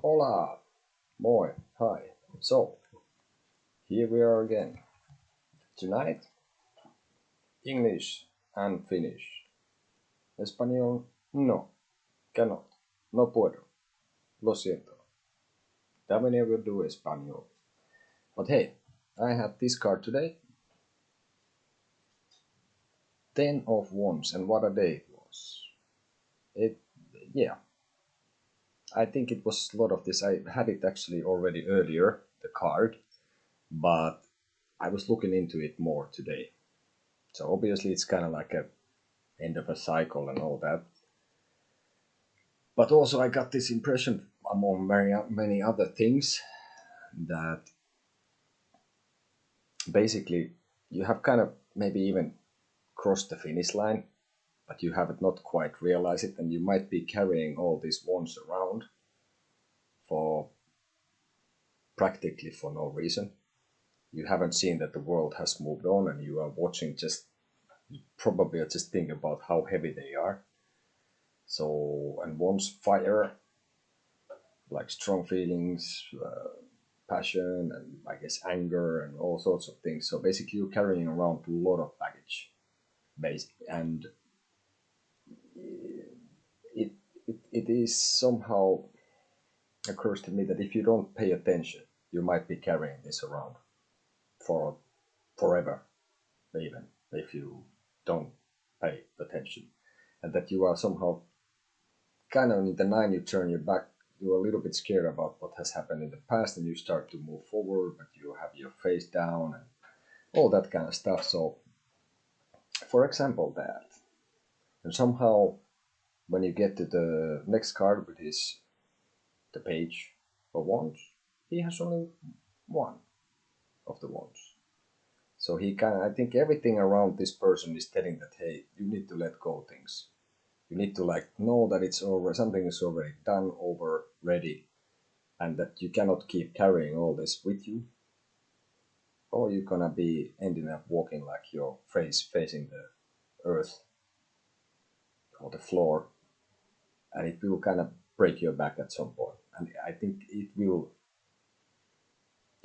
Hola, moi, hi. So, here we are again. Tonight, English and Finnish. Español, no, cannot, no puedo, lo siento. También will do Español. But hey, I have this card today. 10 of Wands, and what a day it was. Yeah. I think it was a lot of this. I had it actually already earlier, the card, but I was looking into it more today. So obviously it's kind of like a end of a cycle and all that. But also I got this impression among many other things that basically you have kind of maybe even crossed the finish line, but you haven't not quite realized it, and you might be carrying all these wands around for practically for no reason. You haven't seen that the world has moved on, and you are watching probably just think about how heavy they are. So, and wands fire, like strong feelings, passion, and I guess anger, and all sorts of things. So basically you're carrying around a lot of baggage, basically, and it is somehow occurs to me that if you don't pay attention, you might be carrying this around for forever, even if you don't pay attention, and that you are somehow kind of in the nine, you turn your back, you're a little bit scared about what has happened in the past, and you start to move forward, but you have your face down and all that kind of stuff. So for example, that, and somehow when you get to the next card, which is the Page of Wands, he has only one of the wands. So he I think everything around this person is telling that, hey, you need to let go things. You need to know that it's over, something is already done, over, ready, and that you cannot keep carrying all this with you, or you're gonna be ending up walking like your face facing the earth or the floor, and it will kind of break your back at some point. And I think you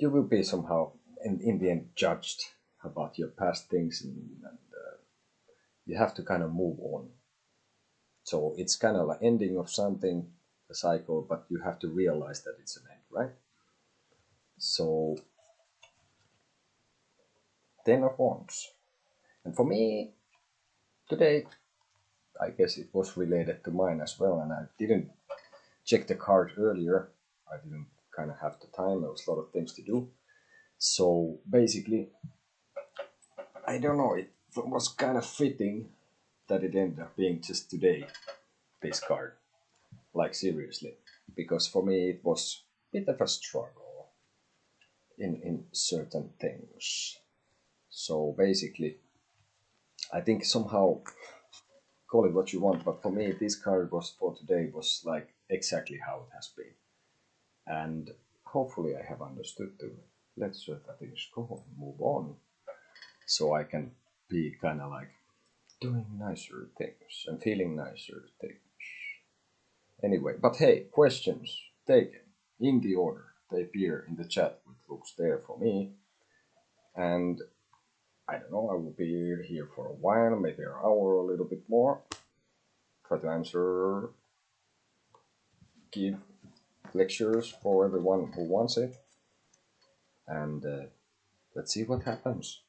will be somehow in the end judged about your past things, and you have to kind of move on. So it's kind of like ending of something, a cycle, but you have to realize that it's an end, right? So 10 of Wands. And for me, today, I guess it was related to mine as well, and I didn't check the card earlier. I didn't kind of have the time, there was a lot of things to do. So basically, I don't know, it was kind of fitting that it ended up being just today, this card. Like seriously. Because for me it was a bit of a struggle in certain things. So basically, I think somehow, call it what you want, but for me this card was for today was like exactly how it has been. And hopefully I have understood to let's go and move on, so I can be kind of like doing nicer things and feeling nicer things. Anyway, but hey, questions taken in the order they appear in the chat, which looks there for me. And I don't know, I will be here for a while, maybe an hour, a little bit more. Try to answer, give lectures for everyone who wants it. And let's see what happens.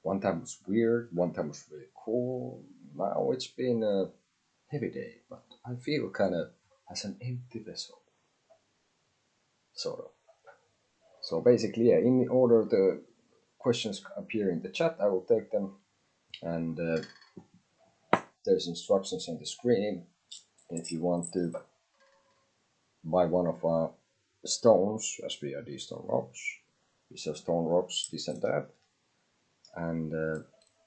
One time was weird, one time was really cool. Now it's been a heavy day, but I feel kind of as an empty vessel. Sort of. So basically, yeah, in order the questions appear in the chat, I will take them, and there's instructions on the screen if you want to buy one of our stones, as we are dstonerocks. We sell stone rocks, this and that, and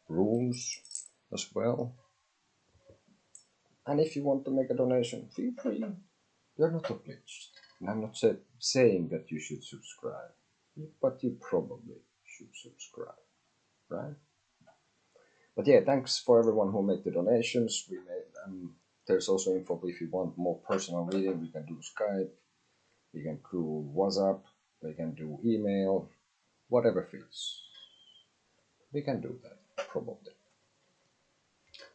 runes as well. And if you want to make a donation, feel free. You're not obliged. And I'm not saying that you should subscribe, but you probably should subscribe, right? But yeah, thanks for everyone who made the donations. We made there's also info if you want more personal reading. We can do Skype, we can do WhatsApp, we can do email, whatever fits. We can do that probably.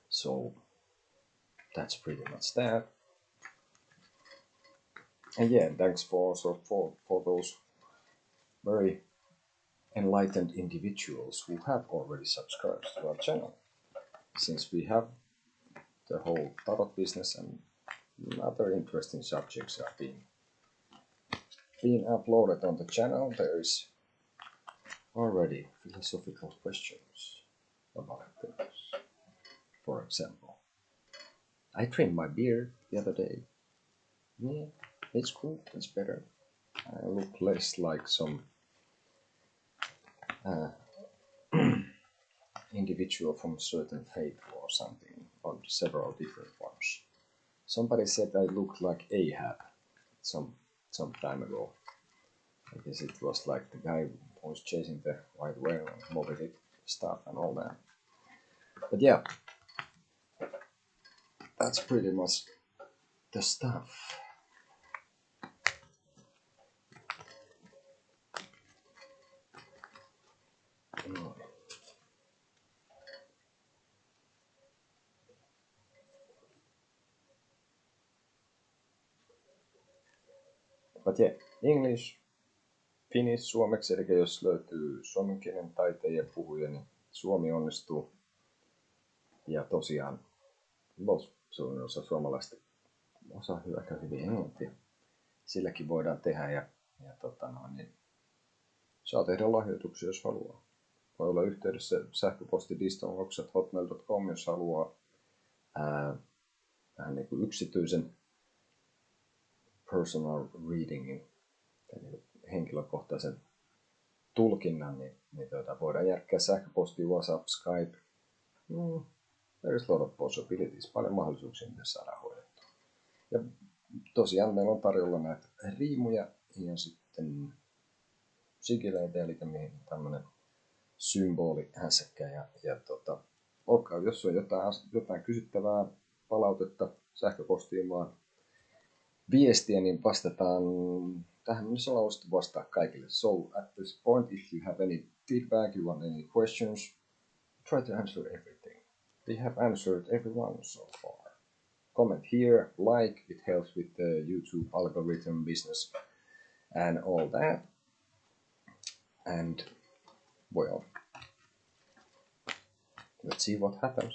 So that's pretty much that. And yeah, thanks for those very enlightened individuals who have already subscribed to our channel. Since we have the whole tarot business and other interesting subjects are being uploaded on the channel, there is already philosophical questions about things. For example, I trimmed my beard the other day. Yeah, it's cool, it's better. I look less like some individual from a certain faith or something on several different ones. Somebody said I looked like Ahab some time ago. I guess it was like the guy who was chasing the white whale and Moby Dick stuff and all that. But yeah, that's pretty much the stuff. But yeah, English, Finnish, suomeksi, eli jos löytyy suomenkielen taiteen ja puhuja, niin suomi onnistuu. Ja tosiaan, suurin osa suomalaista osaa aika hyvin englantia. Silläkin voidaan tehdä ja niin saa tehdä lahjoituksia, jos haluaa. Voi olla yhteydessä sähköposti dstonerocks@hotmail.com, jos haluaa vähän niin kuin yksityisen personal readingin, eli henkilökohtaisen tulkinnan, niin voidaan järkkää sähköposti, WhatsApp, Skype. There's a lot of possibilities, paljon mahdollisuuksia, miten saadaan hoidettua. Ja tosiaan meillä on tarjolla näitä riimuja ja sitten sigileitä, eli tämmöinen symbolihässäkkä. Olkaa, jos on jotain kysyttävää, palautetta, sähköpostiin vaan viestiä, niin vastataan tähän mennessä ollaan osattu vastaa kaikille. So at this point, if you have any feedback, you want any questions, try to answer everything. We have answered everyone so far. Comment here, like, it helps with the YouTube algorithm business and all that. And well, let's see what happens.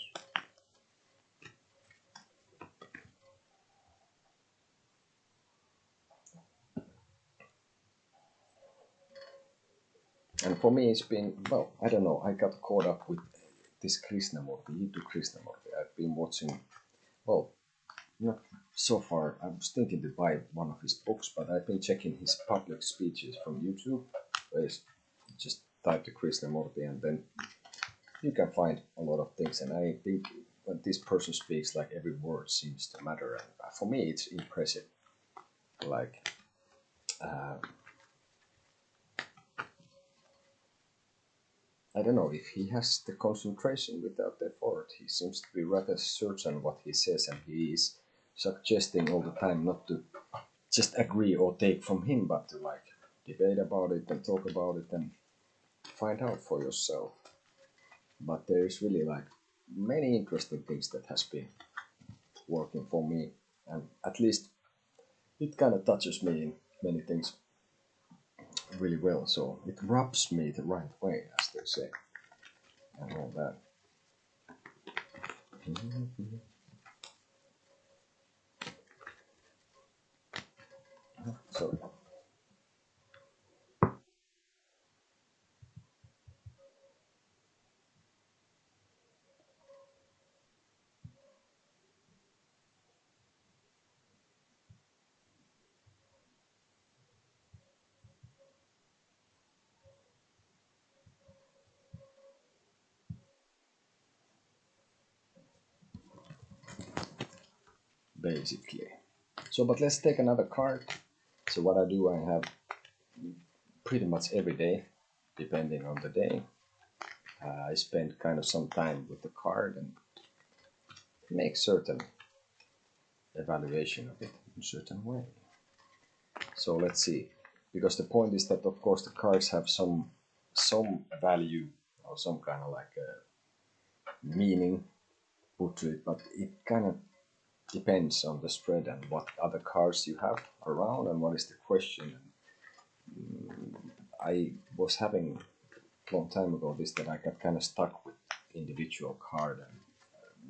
And for me, it's been, well, I don't know, I got caught up with this Krishnamurti, Jiddu Krishnamurti. I've been watching, well, not so far. I was thinking to buy one of his books, but I've been checking his public speeches from YouTube. Just type the Krishnamurti and then you can find a lot of things. And I think when this person speaks, like every word seems to matter. And for me, it's impressive. Like, I don't know if he has the concentration without the effort. He seems to be rather certain what he says, and he is suggesting all the time not to just agree or take from him, but to like debate about it and talk about it and find out for yourself. But there's really like many interesting things that has been working for me, and at least it kind of touches me in many things really well, so it rubs me the right way, as they say, and all that. Sorry. Basically. So, but let's take another card. So what I do, I have pretty much every day, depending on the day, I spend kind of some time with the card and make certain evaluation of it in a certain way. So let's see, because the point is that of course the cards have some value or some kind of like a meaning put to it, but it kind of depends on the spread and what other cards you have around and what is the question. I was having a long time ago this, that I got kind of stuck with individual card, and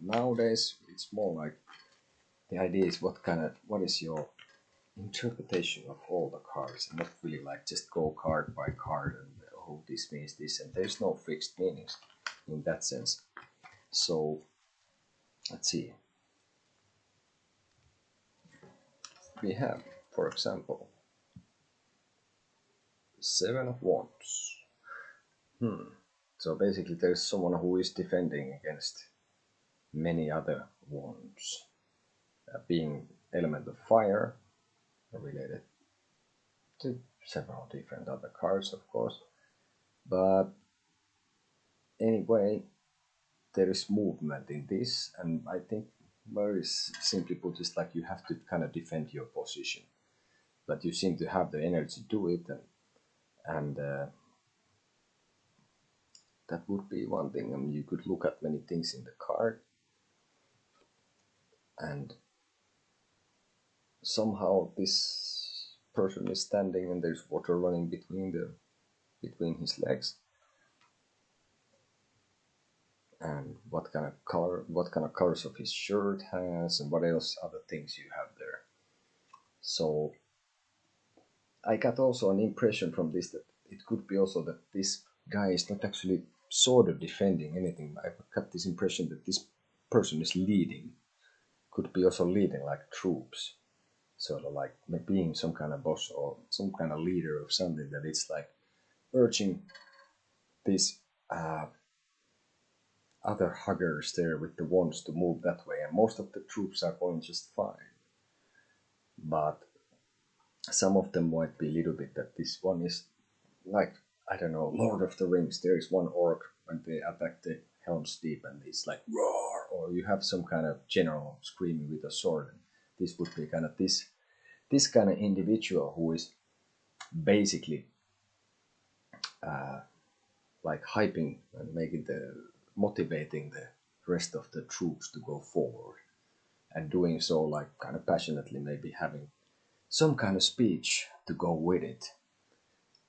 nowadays it's more like the idea is what is your interpretation of all the cards, and not really like just go card by card and oh this means this, and there's no fixed meanings in that sense. So let's see, we have, for example, Seven of Wands. So basically there's someone who is defending against many other wands, being element of fire related to several different other cards of course, but anyway there is movement in this, and I think very simply put is like you have to kind of defend your position, but you seem to have the energy to do it, and that would be one thing. I mean, you could look at many things in the card, and somehow this person is standing and there's water running between his legs, and what kind of colors of his shirt has, and what else other things you have there. So I got also an impression from this that it could be also that this guy is not actually sort of defending anything. I got this impression that this person is leading, could be also leading like troops, sort of like being some kind of boss or some kind of leader of something, that it's like urging these other huggers there with the wands to move that way, and most of the troops are going just fine, but some of them might be a little bit that this one is like, I don't know, Lord of the Rings. There is one orc when they attack the Helm's Deep and it's like roar, or you have some kind of general screaming with a sword. And this would be kind of this kind of individual who is basically like hyping and motivating the rest of the troops to go forward, and doing so like kind of passionately, maybe having some kind of speech to go with it.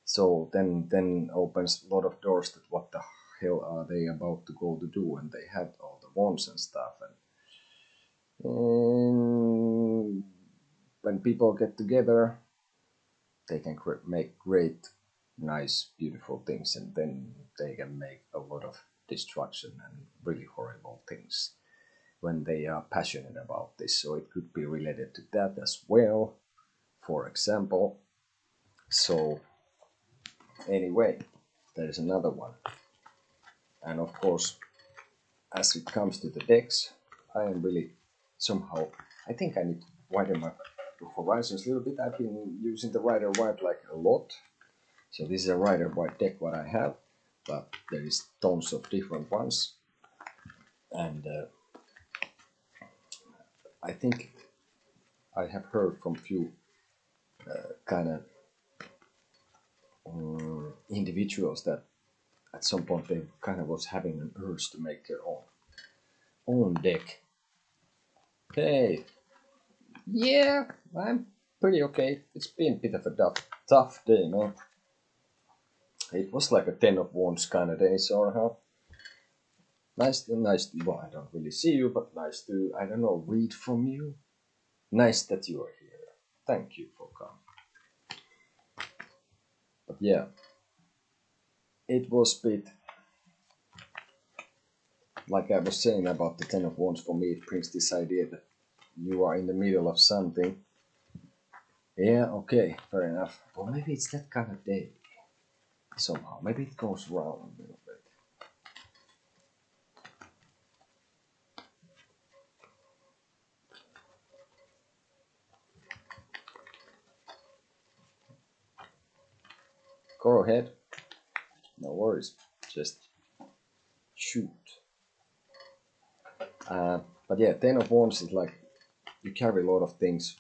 So then opens a lot of doors that what the hell are they about to go to do, and they have all the wands and stuff, and when people get together they can make great, nice, beautiful things, and then they can make a lot of destruction and really horrible things when they are passionate about this. So it could be related to that as well, for example. So anyway, there's another one. And of course, as it comes to the decks, I am really somehow, I think I need to widen my horizons a little bit. I've been using the Rider White like a lot. So this is a Rider White deck what I have, but there is tons of different ones. And I think I have heard from few kind of individuals that at some point they kind of was having an urge to make their own deck. Okay, yeah, I'm pretty okay. It's been a bit of a tough day, man. It was like a 10 of Wands kind of day, somehow. Nice to, well, I don't really see you, but nice to, I don't know, read from you. Nice that you are here. Thank you for coming. But yeah, it was a bit, like I was saying about the 10 of Wands, for me it brings this idea that you are in the middle of something. Yeah, okay, fair enough. Well, maybe it's that kind of day. Somehow, maybe it goes round a little bit. Go ahead. No worries. Just shoot. But yeah, Ten of Wands is like you carry a lot of things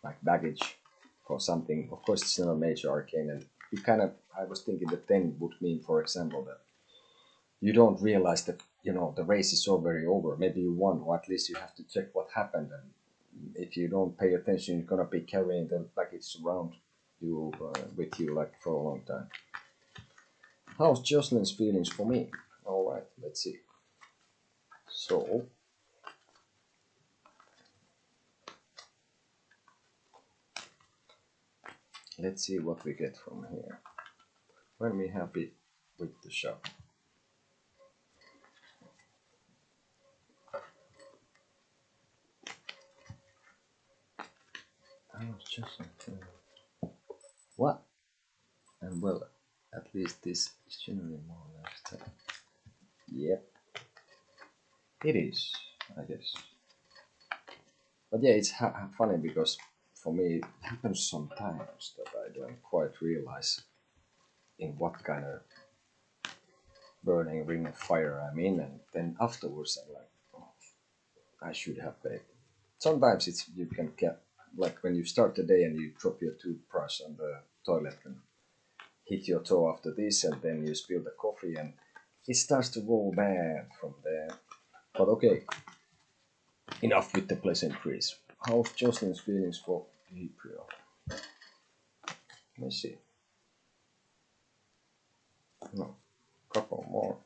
like baggage for something. Of course, it's not a major arcane, and you kind of. I was thinking that 10 would mean, for example, that you don't realize that the race is already over. Maybe you won, or at least you have to check what happened. And if you don't pay attention, you're gonna be carrying the baggage around you with you like for a long time. How's Jocelyn's feelings for me? All right, let's see. So. Let's see what we get from here. When we happy with the show. I was just what? And well, at least this is generally more or less. Yep, it is, I guess. But yeah, it's funny because for me it happens sometimes that I don't quite realize in what kind of burning ring of fire I'm in, and then afterwards I'm like, oh, I should have paid. Sometimes it's you can get like when you start the day and you drop your toothbrush on the toilet and hit your toe after this, and then you spill the coffee and it starts to roll bad from there. But okay, enough with the pleasantries. How's Jocelyn's feelings for April? Let me see. No, couple more.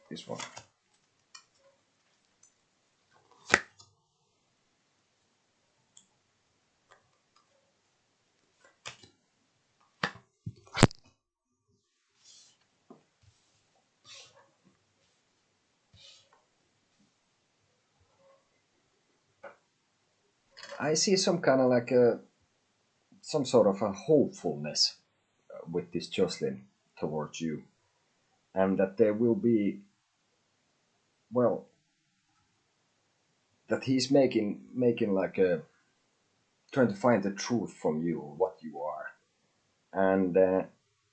This one. I see some kind of like some sort of a hopefulness with this Jocelyn towards you, and that there will be, well, that he's making like a trying to find the truth from you, what you are, and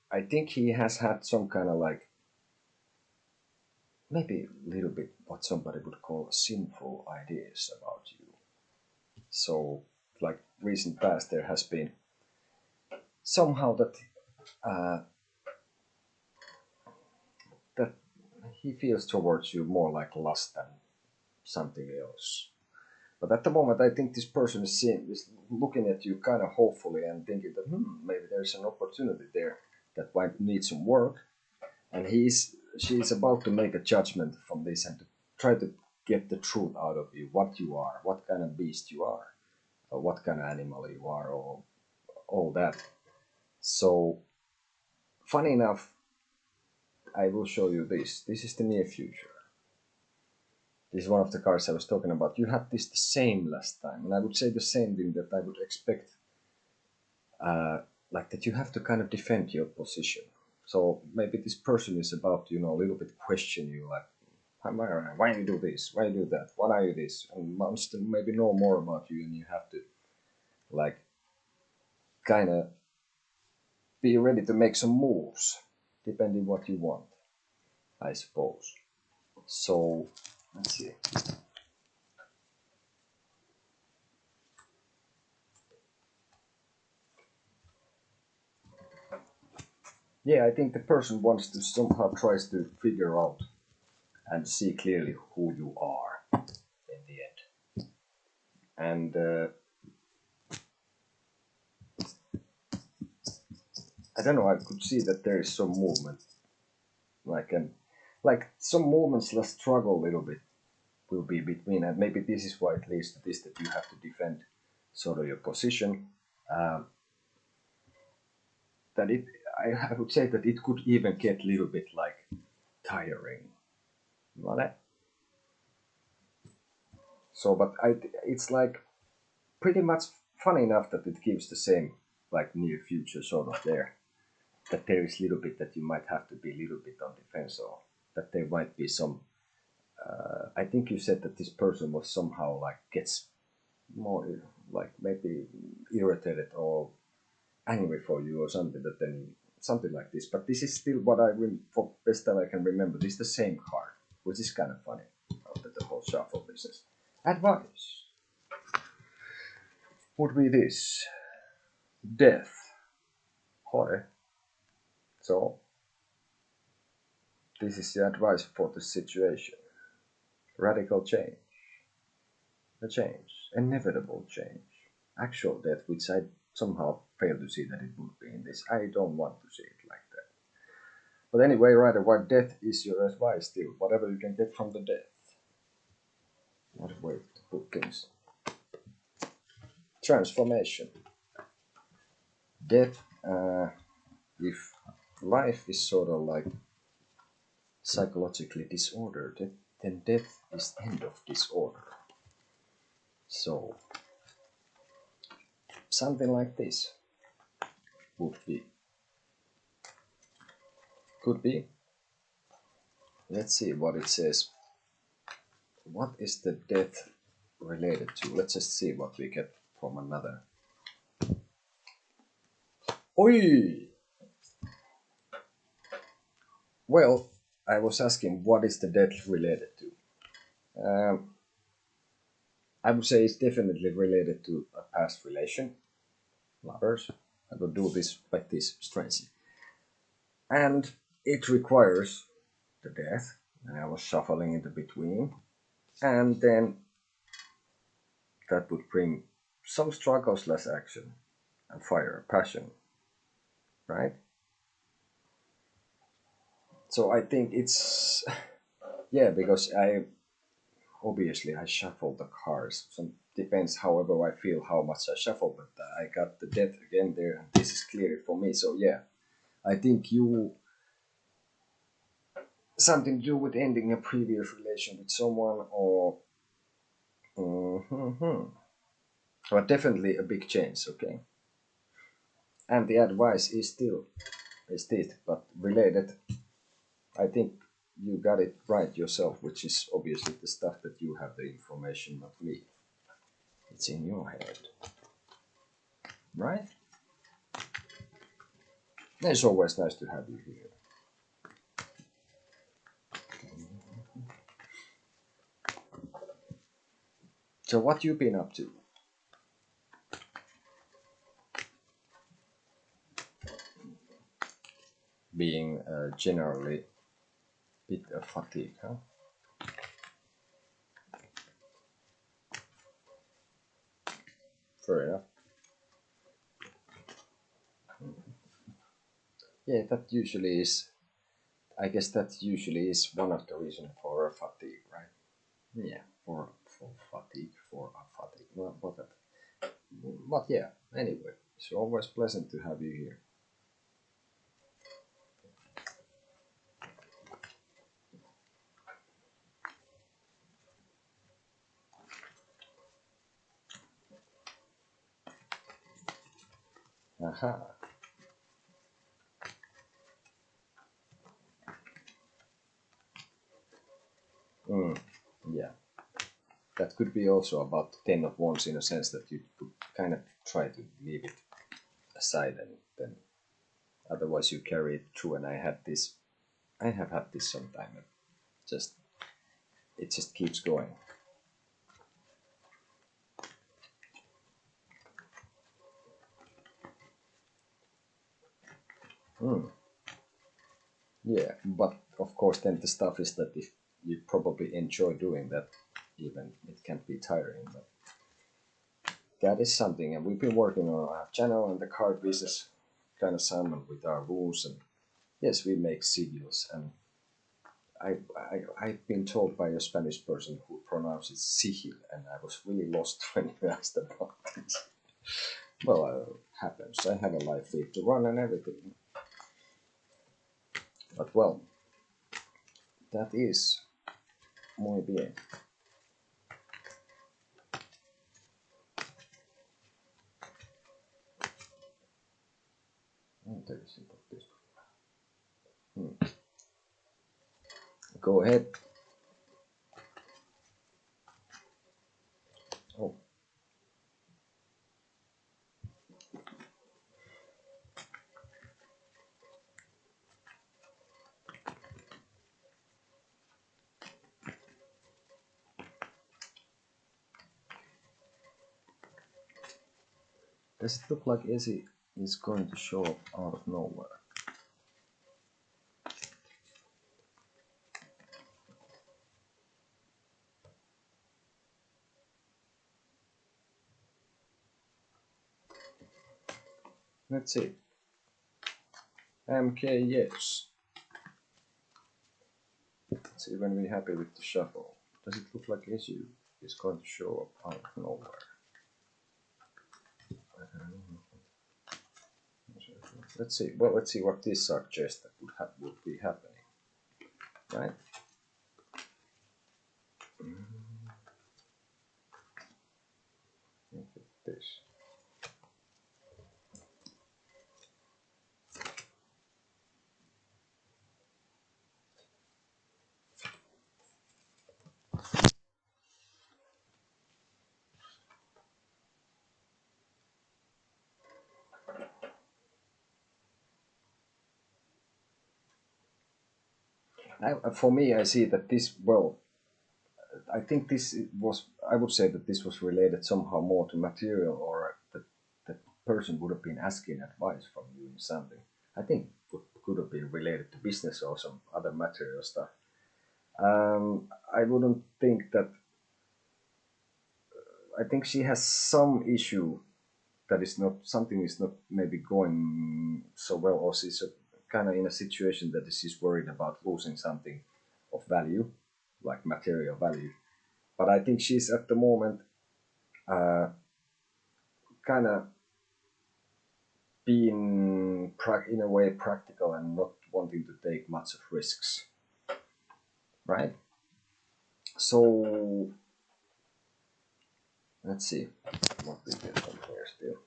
I think he has had some kind of like maybe a little bit what somebody would call sinful ideas about you. So, like recent past, there has been somehow uh, that he feels towards you more like lust than something else. But at the moment, I think this person is looking at you kind of hopefully and thinking that maybe there's an opportunity there that might need some work, and she's about to make a judgment from this and to try to get the truth out of you, what you are, what kind of beast you are, or what kind of animal you are, or all that. So, funny enough, I will show you this. This is the near future. This is one of the cards I was talking about. You had this the same last time, and I would say the same thing that I would expect, like that you have to kind of defend your position. So maybe this person is about to, a little bit question you, like, why do you do this? Why do you do that? What are you this? And wants to maybe know more about you, and you have to, like, kind of be ready to make some moves, depending what you want, I suppose. So, let's see. Yeah, I think the person wants to somehow tries to figure out and see clearly who you are in the end. And I don't know, I could see that there is some movement, like some movements that struggle a little bit will be between, and maybe this is why it leads to this that you have to defend sort of your position. That I would say that it could even get a little bit like tiring. Vale? So, but it's like pretty much funny enough that it gives the same like near future sort of there. That there is a little bit that you might have to be a little bit on defense, or that there might be some. I think you said that this person was somehow like gets more like maybe irritated or angry for you or something, that then something like this. But this is still what I for best that I can remember. This is the same card, which is kind of funny after the whole shuffle business. Advice would be this: death. Hoi. So this is the advice for the situation. Radical change. A change. Inevitable change. Actual death, which I somehow fail to see that it would be in this. I don't want to see it like that. But anyway, rather, why death is your advice still. Whatever you can get from the death. What a way to put things. Transformation. Death, if life is sort of like psychologically disordered, then death is end of disorder. So, something like this would be. Could be. Let's see what it says. What is the death related to? Let's just see what we get from another. Oi! Well, I was asking what is the death related to? I would say it's definitely related to a past relation. Lovers. I will do this like this strangely. And it requires the death. And I was shuffling in the between. And then that would bring some struggles, less action, and fire, passion. Right? So I think it's, yeah, because obviously I shuffled the cards. So depends however I feel how much I shuffle, but I got the death again there, and this is clear for me. So yeah, I think you something to do with ending a previous relation with someone, or but definitely a big change. Okay, and the advice is still is this, but related. I think you got it right yourself, which is obviously the stuff that you have the information, not me. It's in your head, right? It's always nice to have you here. So what you been up to? Being generally a bit of fatigue, huh? Fair enough. Yeah, that usually is. I guess that usually is one of the reasons for a fatigue, right? Yeah, for fatigue, for a fatigue. Well, but yeah. Anyway, it's always pleasant to have you here. Aha. Yeah. That could be also about 10 of wands in a sense that you could kind of try to leave it aside, and then otherwise you carry it through. And I have had this sometime, and just it just keeps going. Yeah, but of course then the stuff is that if you probably enjoy doing that, even it can be tiring, but that is something. And we've been working on our channel and the card business kind of some with our rules, and yes, we make sigils. And I've been told by a Spanish person who pronounces Sigil, and I was really lost when you asked about this. Well, happens. I have a life feed to run and everything. But well, that is muy bien. Go ahead. Oh. Does it look like Esi is going to show up out of nowhere? Let's see. MK, yes. Let's see when we're happy with the shuffle. Does it look like Esi is going to show up out of nowhere? Let's see. Well, let's see what this suggests that would be happening, right? Look at this. For me, I see that this. Well, I think this was. I would say that this was related somehow more to material, or that the person would have been asking advice from you in something. I think it could have been related to business or some other material stuff. I wouldn't think that. I think she has some issue that is not something is not maybe going so well, or she's kind of in a situation that she's worried about losing something of value, like material value. But I think she's at the moment kind of being in a way practical and not wanting to take much of risks, right? So let's see what we get from here still.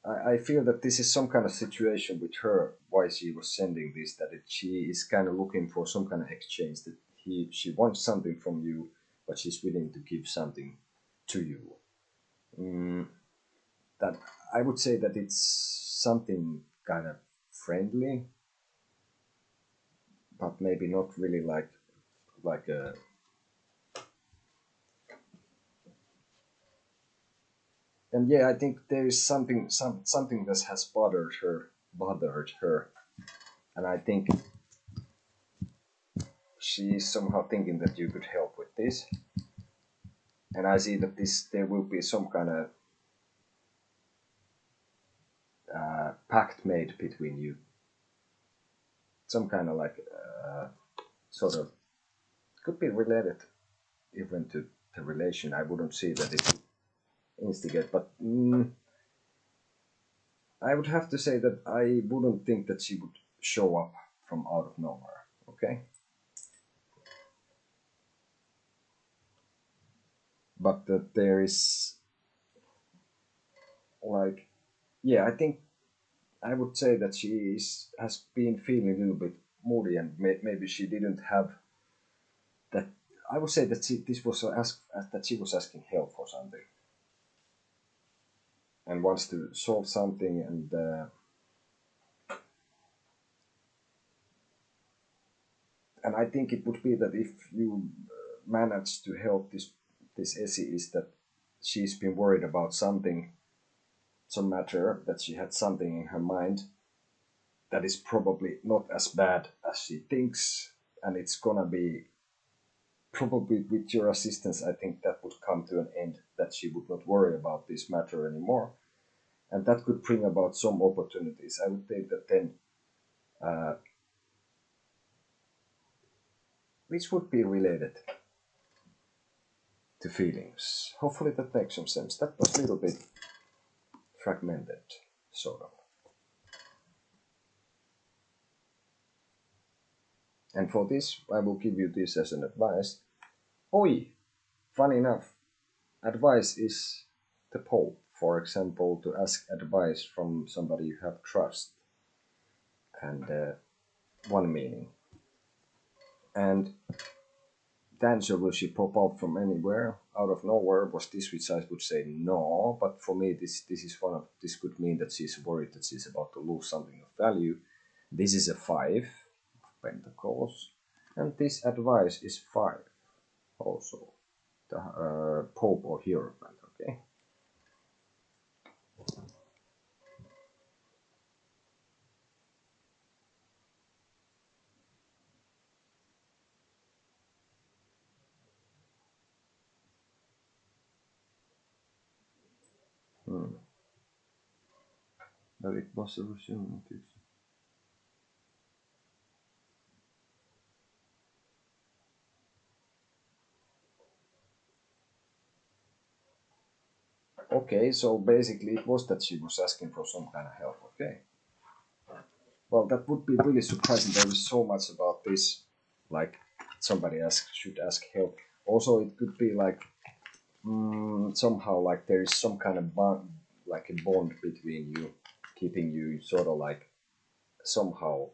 I feel that this is some kind of situation with her, why she was sending this, that she is kind of looking for some kind of exchange, that she wants something from you, but she's willing to give something to you. That I would say that it's something kind of friendly, but maybe not really like a. And yeah, I think there is something that has bothered her, and I think she is somehow thinking that you could help with this. And I see that there will be some kind of pact made between you, some kind of like sort of could be related even to the relation. I wouldn't see that it would instigate, but I would have to say that I wouldn't think that she would show up from out of nowhere. Okay, but that there is like, yeah, I think I would say that has been feeling a little bit moody, and maybe she didn't have that. I would say that she was asking help for something and wants to solve something, and I think it would be that if you manage to help this Essie, is that she's been worried about something, some matter, that she had something in her mind that is probably not as bad as she thinks, and it's gonna be probably with your assistance. I think that would come to an end, that she would not worry about this matter anymore, and that could bring about some opportunities. I would think that then, which would be related to feelings. Hopefully that makes some sense. That was a little bit fragmented, sort of. And for this, I will give you this as an advice. Oi! Funny enough, advice is the Pope, for example, to ask advice from somebody you have trust. And one meaning. And the answer, will she pop out from anywhere, out of nowhere? Was this which I would say no, but for me this could mean that she's worried that she's about to lose something of value. This is a 5 of Pentacles, and this advice is 5 also. the Pope or Hierophant. Okay. But it was a resume. Okay, so basically it was that she was asking for some kind of help. Okay. Well, that would be really surprising. There is so much about this, like somebody should ask help. Also, it could be like somehow like there is some kind of bond, like a bond between you, keeping you sort of like somehow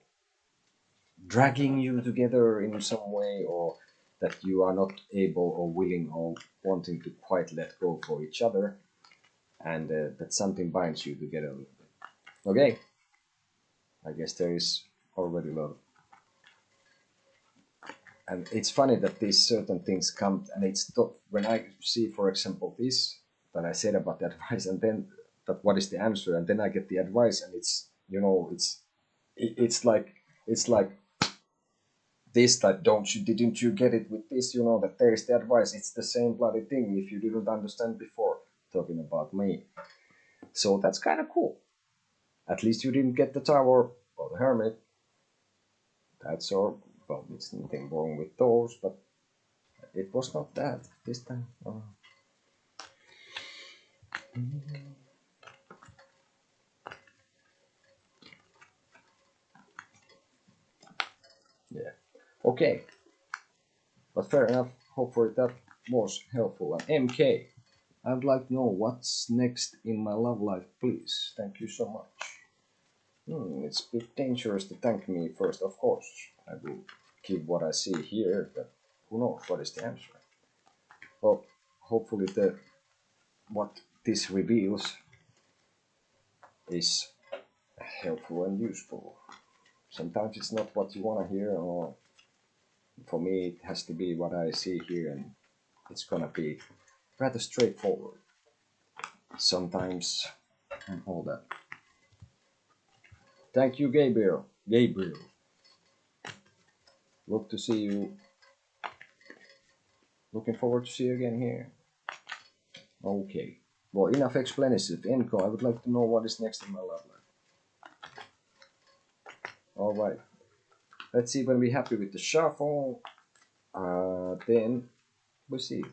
dragging you together in some way, or that you are not able or willing or wanting to quite let go for each other, and that something binds you together a little bit. Okay, I guess there is already a lot. And it's funny that these certain things come, and it's not, when I see, for example, this that I said about the advice, and then that what is the answer, and then I get the advice, and it's it's like this, that didn't you get it with this, that there is the advice. It's the same bloody thing if you didn't understand before, talking about me. So that's kind of cool. At least you didn't get the Tower or the Hermit. That's all. Well, it's nothing wrong with those, but it was not that this time. Yeah. Okay. But fair enough. Hopefully that was helpful. And MK, I'd like to know what's next in my love life, please. Thank you so much. It's a bit dangerous to thank me first, of course. I will give what I see here, but who knows what is the answer. Well, hopefully what this reveals is helpful and useful. Sometimes it's not what you want to hear, or for me it has to be what I see here, and it's gonna be rather straightforward sometimes, and all that. Thank you, Gabriel. Look to see you. Looking forward to see you again here. Okay. Well, enough explanation. Enko, I would like to know what is next in my love life. Alright. Let's see when we're happy with the shuffle. Then we'll see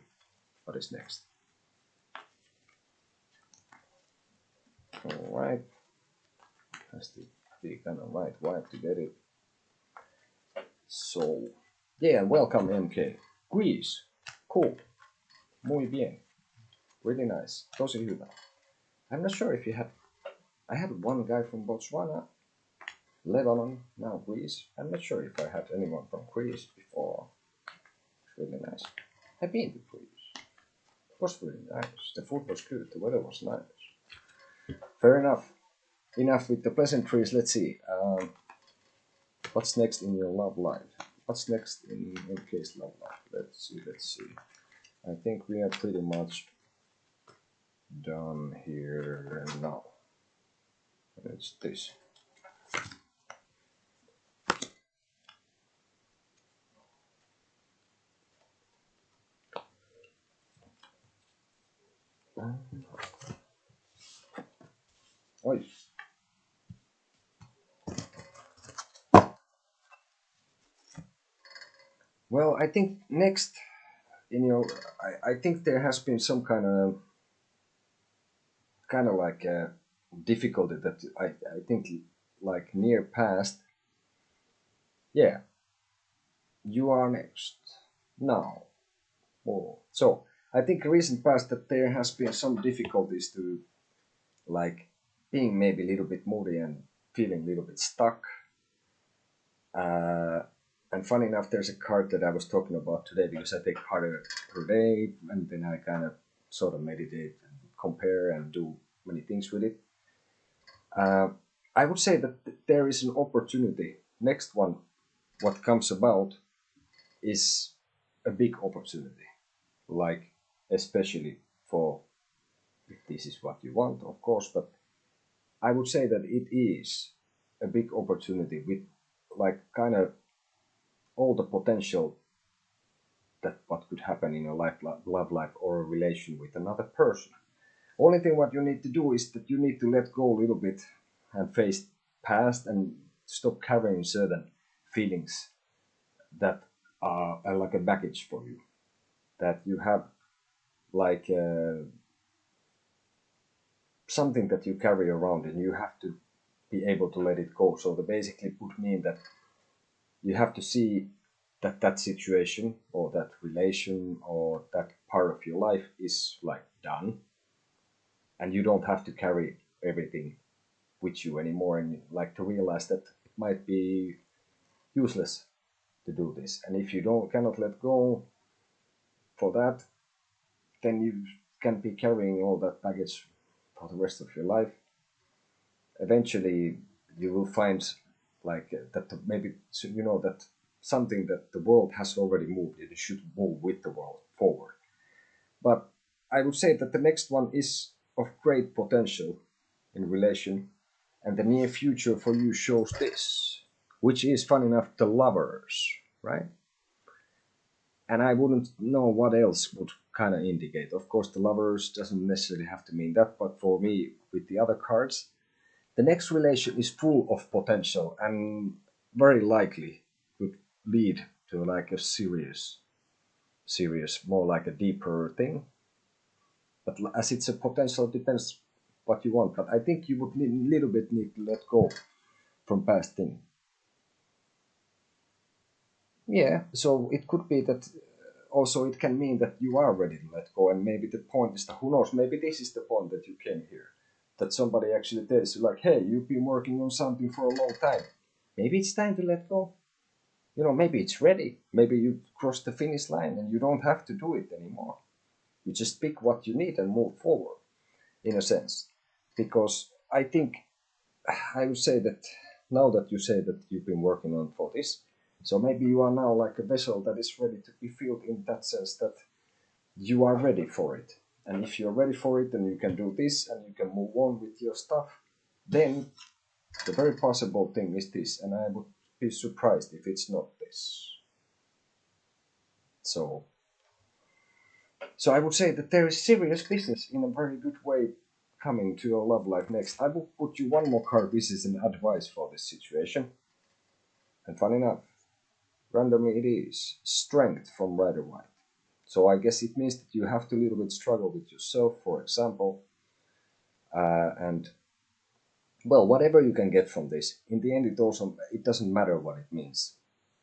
what is next. Alright. Has to be kind of right vibe to get it. So, yeah, welcome MK. Greece. Cool. Muy bien. Really nice. Tosi hyvä. I'm not sure if you had... I had one guy from Botswana, Lebanon, now Greece. I'm not sure if I had anyone from Greece before. Really nice. I've been to Greece. It was really nice. The food was good. The weather was nice. Fair enough. Enough with the pleasantries. Let's see. What's next in your love life? What's next in MK's love life? Let's see. I think we are pretty much done here now. It's this. Oi. Well, I think next in your, I think there has been some kind of like a difficulty that I think like near past. Yeah, you are next now. Oh, so I think recent past that there has been some difficulties to like being maybe a little bit moody and feeling a little bit stuck. And funny enough, there's a card that I was talking about today, because I take harder per day, and then I kind of sort of meditate and compare and do many things with it. I would say that there is an opportunity. Next one, what comes about is a big opportunity. Like especially for if this is what you want, of course. But I would say that it is a big opportunity with like kind of all the potential that what could happen in a love life or a relation with another person. Only thing what you need to do is that you need to let go a little bit and face past and stop carrying certain feelings that are like a baggage for you. That you have like something that you carry around and you have to be able to let it go. So they basically would mean that you have to see that that situation or that relation or that part of your life is like done, and you don't have to carry everything with you anymore, and like to realize that it might be useless to do this. And if you don't cannot let go for that, then you can be carrying all that baggage for the rest of your life. Eventually you will find like that maybe you know that something that the world has already moved, it should move with the world forward. But I would say that the next one is of great potential in relation, and the near future for you shows this, which is fun enough the lovers, right? And I wouldn't know what else would kind of indicate. Of course, the lovers doesn't necessarily have to mean that, but for me, with the other cards, the next relation is full of potential and very likely would lead to like a serious, more like a deeper thing. But as it's a potential, depends what you want. But I think you would need a little bit need to let go from past thing. Yeah, so it could be that also it can mean that you are ready to let go, and maybe the point is that who knows, maybe this is the point that you came here, that somebody actually tells you like, hey, you've been working on something for a long time, maybe it's time to let go. You know, maybe it's ready, maybe you crossed the finish line and you don't have to do it anymore. You just pick what you need and move forward, in a sense. Because I think I would say that now that you say that you've been working on for this, so maybe you are now like a vessel that is ready to be filled, in that sense that you are ready for it. And if you're ready for it and you can do this and you can move on with your stuff, then the very possible thing is this, and I would be surprised if it's not this. So I would say that there is serious business in a very good way coming to your love life next. I will put you one more card. This is an advice for this situation. And funny enough, randomly it is strength from Rider White. So I guess it means that you have to a little bit struggle with yourself, for example. And well, whatever you can get from this, in the end it doesn't matter what it means.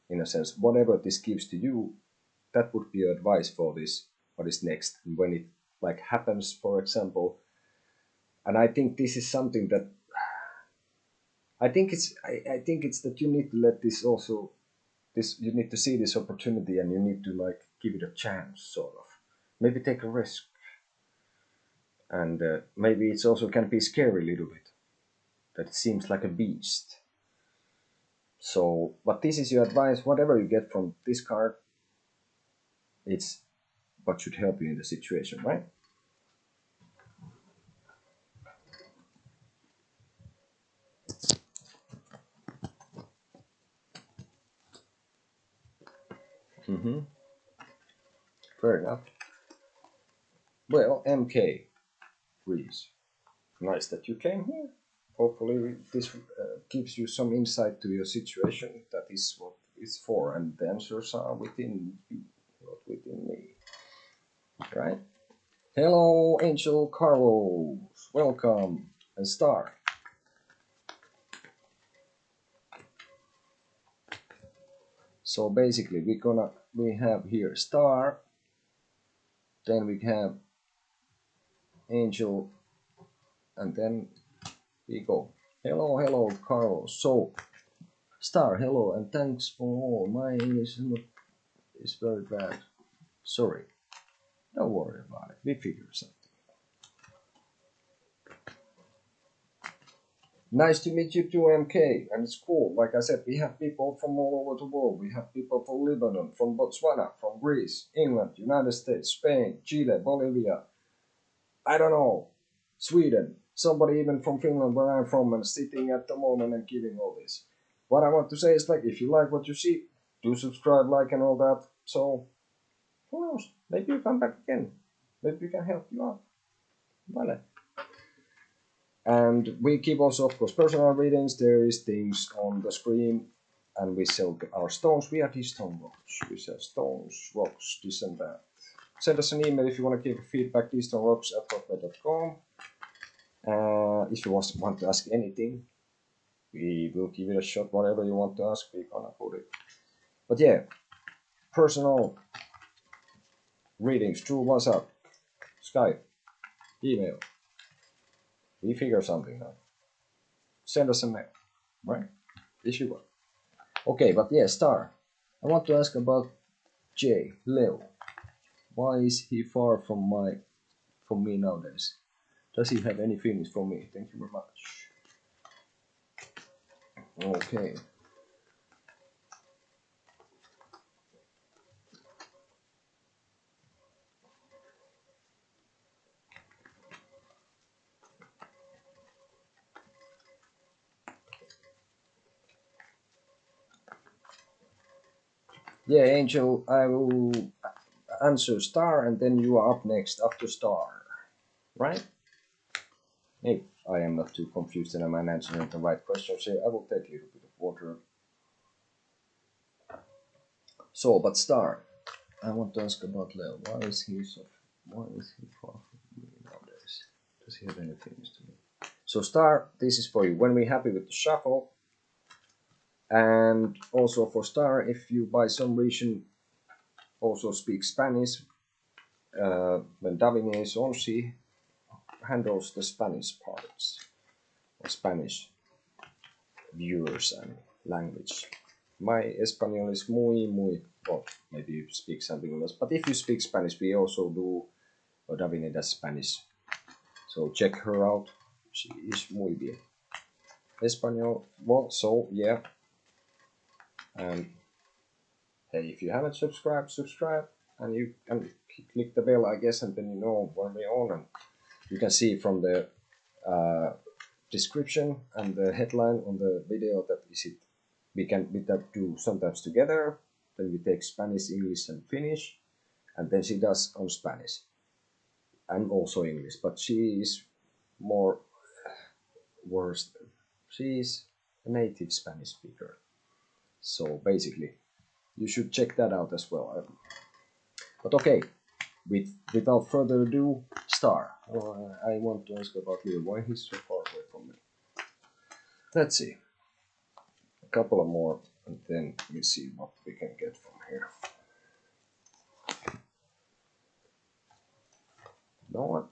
In a sense, whatever this gives to you, that would be your advice for this, what is next, and when it like happens, for example. And I think this is something that I think it's that you need to let this also, this, you need to see this opportunity and you need to like give it a chance, sort of, maybe take a risk. And maybe it's also can be scary a little bit, that it seems like a beast. So but this is your advice, whatever you get from this card, it's what should help you in the situation, right? Mm-hmm. Fair enough. Well, MK, please. Nice that you came here. Hopefully, this gives you some insight to your situation. That is what it's for, and the answers are within you, not within me. Right? Hello, Angel Carlos. Welcome, and Star. So basically, we have here Star, then we have Angel, and then we go. Hello, hello, Carlos. So Star, hello, and thanks for all. My English is very bad. Sorry. Don't worry about it. We figure something. Nice to meet you too, MK. And it's cool. Like I said, we have people from all over the world. We have people from Lebanon, from Botswana, from Greece, England, United States, Spain, Chile, Bolivia. I don't know, Sweden. Somebody even from Finland, where I'm from, and sitting at the moment and giving all this. What I want to say is like, if you like what you see, do subscribe, like, and all that. So, who knows? Maybe you come back again. Maybe we can help you out. Vale. And we keep also, of course, personal readings. There is things on the screen, and we sell our stones. We are dstonerocks. We sell stones, rocks, this and that. Send us an email if you want to give feedback, dstonerocks@hotmail.com. If you want to ask anything, we will give it a shot. Whatever you want to ask, we're gonna put it. But yeah, personal readings through WhatsApp, Skype, email. We figure something out. Send us a mail, right? If you want. Okay, but yeah, Star. I want to ask about Jay, Leo. Why is he far from me nowadays? Does he have any feelings for me? Thank you very much. Okay. Yeah, Angel, I will answer Star, and then you are up next after Star, right? If I am not too confused and I'm answering the right questions here, I will take a little bit of water. So, but Star, I want to ask about Leo. Why is he far from me nowadays? Does he have any feelings to me? So, Star, this is for you. When we're happy with the shuffle, and also for Star, if you by some reason also speak Spanish, when Davine is on, she handles the Spanish parts, or Spanish viewers and language. My Espanol is muy, well, maybe you speak something else, but if you speak Spanish, we also do, or Davine does Spanish. So check her out, she is muy bien. Espanol, well, so yeah. And hey, if you haven't subscribed, subscribe, and you can click the bell, I guess, and then you know when we're on. And you can see from the description and the headline on the video that we can do sometimes together. Then we take Spanish, English, and Finnish, and then she does on Spanish and also English. But she is more worse. She is a native Spanish speaker, so basically you should check that out as well. But okay, without further ado, Star. I want to ask about Leo. Why he's so far away from me? Let's see. A couple of more, and then we see what we can get from here. No one.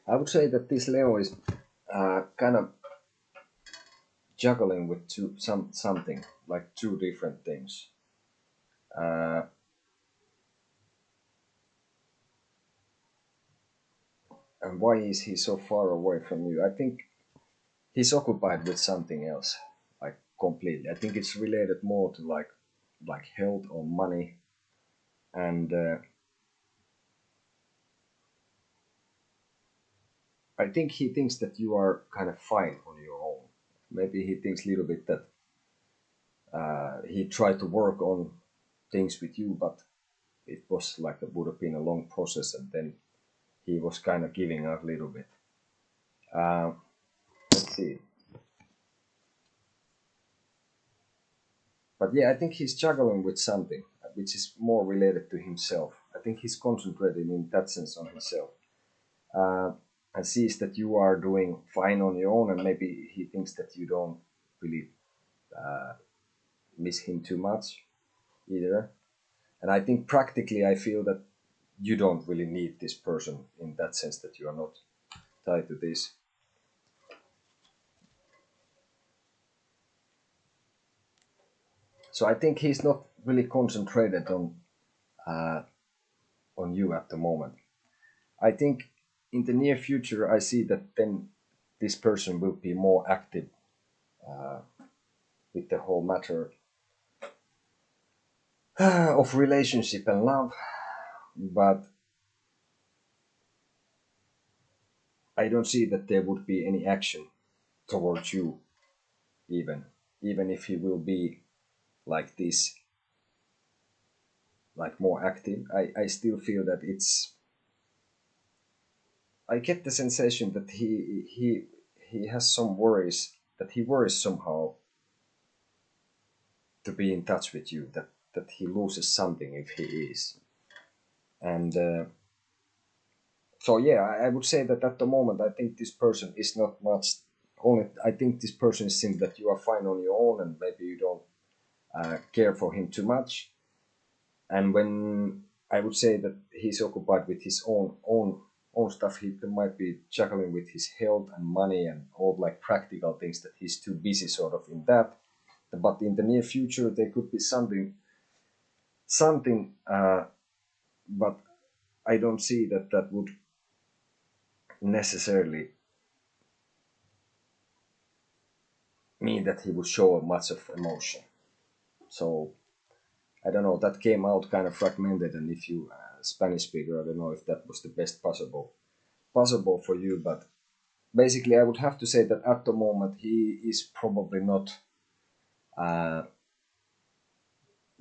I would say that this Leo is kind of juggling with something like two different things. Uh, and why is he so far away from you? I think he's occupied with something else, like completely. I think it's related more to like health or money, and I think he thinks that you are kind of fine on your own. Maybe he thinks a little bit that he tried to work on things with you, but it was like it would have been a long process, and then he was kind of giving up a little bit. Let's see. But yeah, I think he's juggling with something which is more related to himself. I think he's concentrated in that sense on himself, uh, and sees that you are doing fine on your own, and maybe he thinks that you don't really miss him too much either. And I think practically, I feel that you don't really need this person in that sense, that you are not tied to this. So I think he's not really concentrated on you at the moment. I think in the near future, I see that then this person will be more active with the whole matter of relationship and love, but I don't see that there would be any action towards you, even if he will be like this, like more active. I still feel that I get the sensation that he has some worries, that he worries somehow to be in touch with you, that he loses something if he is. And so yeah, I would say that at the moment, I think this person is not much. Only I think this person is saying that you are fine on your own, and maybe you don't care for him too much. And when I would say that he's occupied with his own stuff, he might be juggling with his health and money and all like practical things, that he's too busy sort of in that. But in the near future, there could be something, but I don't see that would necessarily mean that he would show much of emotion. So I don't know. That came out kind of fragmented, and if you Spanish speaker, I don't know if that was the best possible for you. But basically, I would have to say that at the moment he is probably not.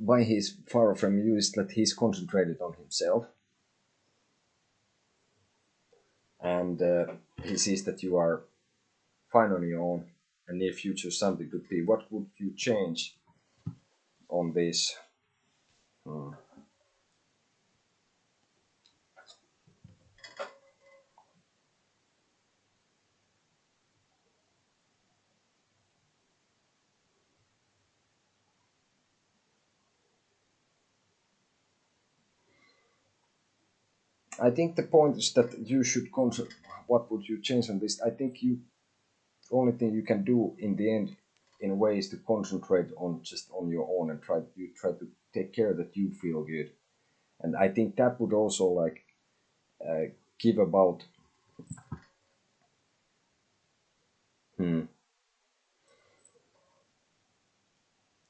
Why he's far from you is that he's concentrated on himself, and he sees that you are fine on your own. And near future, something could be. What would you change on this? Hmm. I think the point is that you should what would you change on this? I think you only thing you can do in the end, in a way, is to concentrate on just on your own, and try to take care that you feel good. And I think that would also like give about. Hmm,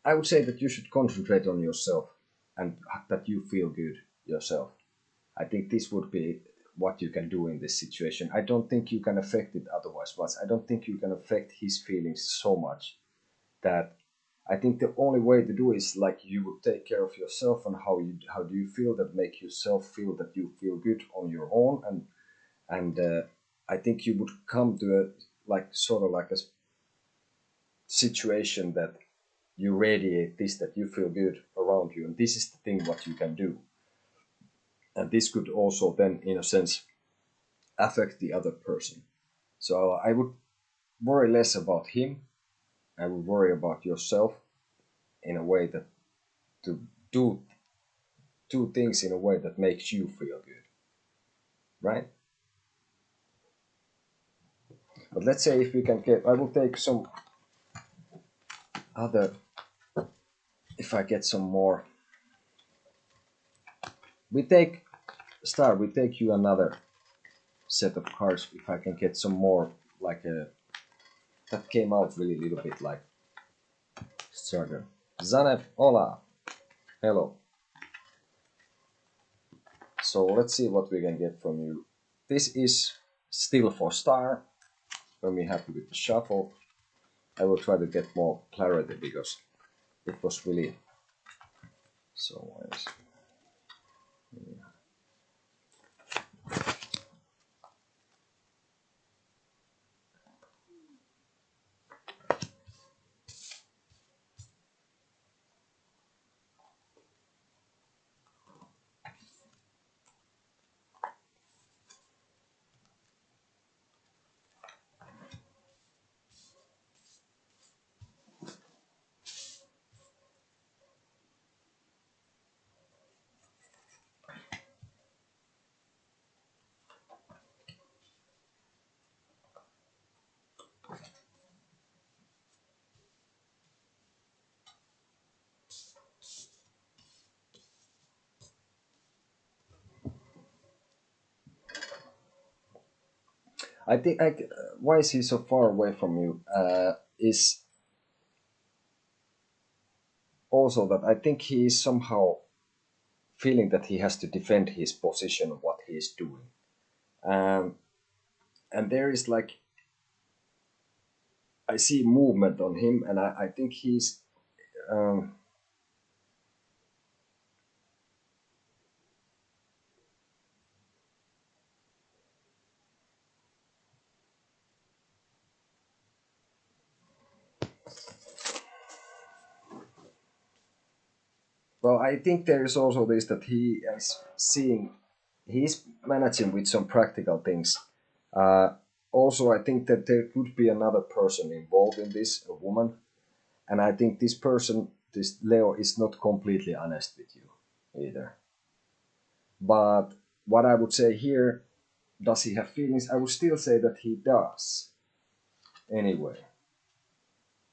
I would say that you should concentrate on yourself, and that you feel good yourself. I think this would be what you can do in this situation. I don't think you can affect it otherwise. But I don't think you can affect his feelings so much that I think the only way to do is like you would take care of yourself, and how do you feel, that make yourself feel that you feel good on your own. And I think you would come to a like sort of like a situation that you radiate this, that you feel good around you, and this is the thing what you can do. And this could also then in a sense affect the other person. So I would worry less about him. I would worry about yourself, in a way that to do things in a way that makes you feel good, right? But let's say if we can get, I will take some other, if I get some more. We take, we take you another set of cards, if I can get some more, like a, that came out really a little bit like starter. Zanev, hola, hello. So let's see what we can get from you. This is still for star. When we're happy with the shuffle, I will try to get more clarity, because it was really so nice. I think why is he so far away from you? Is also that I think he is somehow feeling that he has to defend his position of what he is doing. And there is like, I see movement on him, and I think he's well, I think there is also this that he is seeing, he's managing with some practical things. Also, I think that there could be another person involved in this, a woman, and I think this person, this Leo, is not completely honest with you either. But what I would say here, does he have feelings? I would still say that he does, anyway.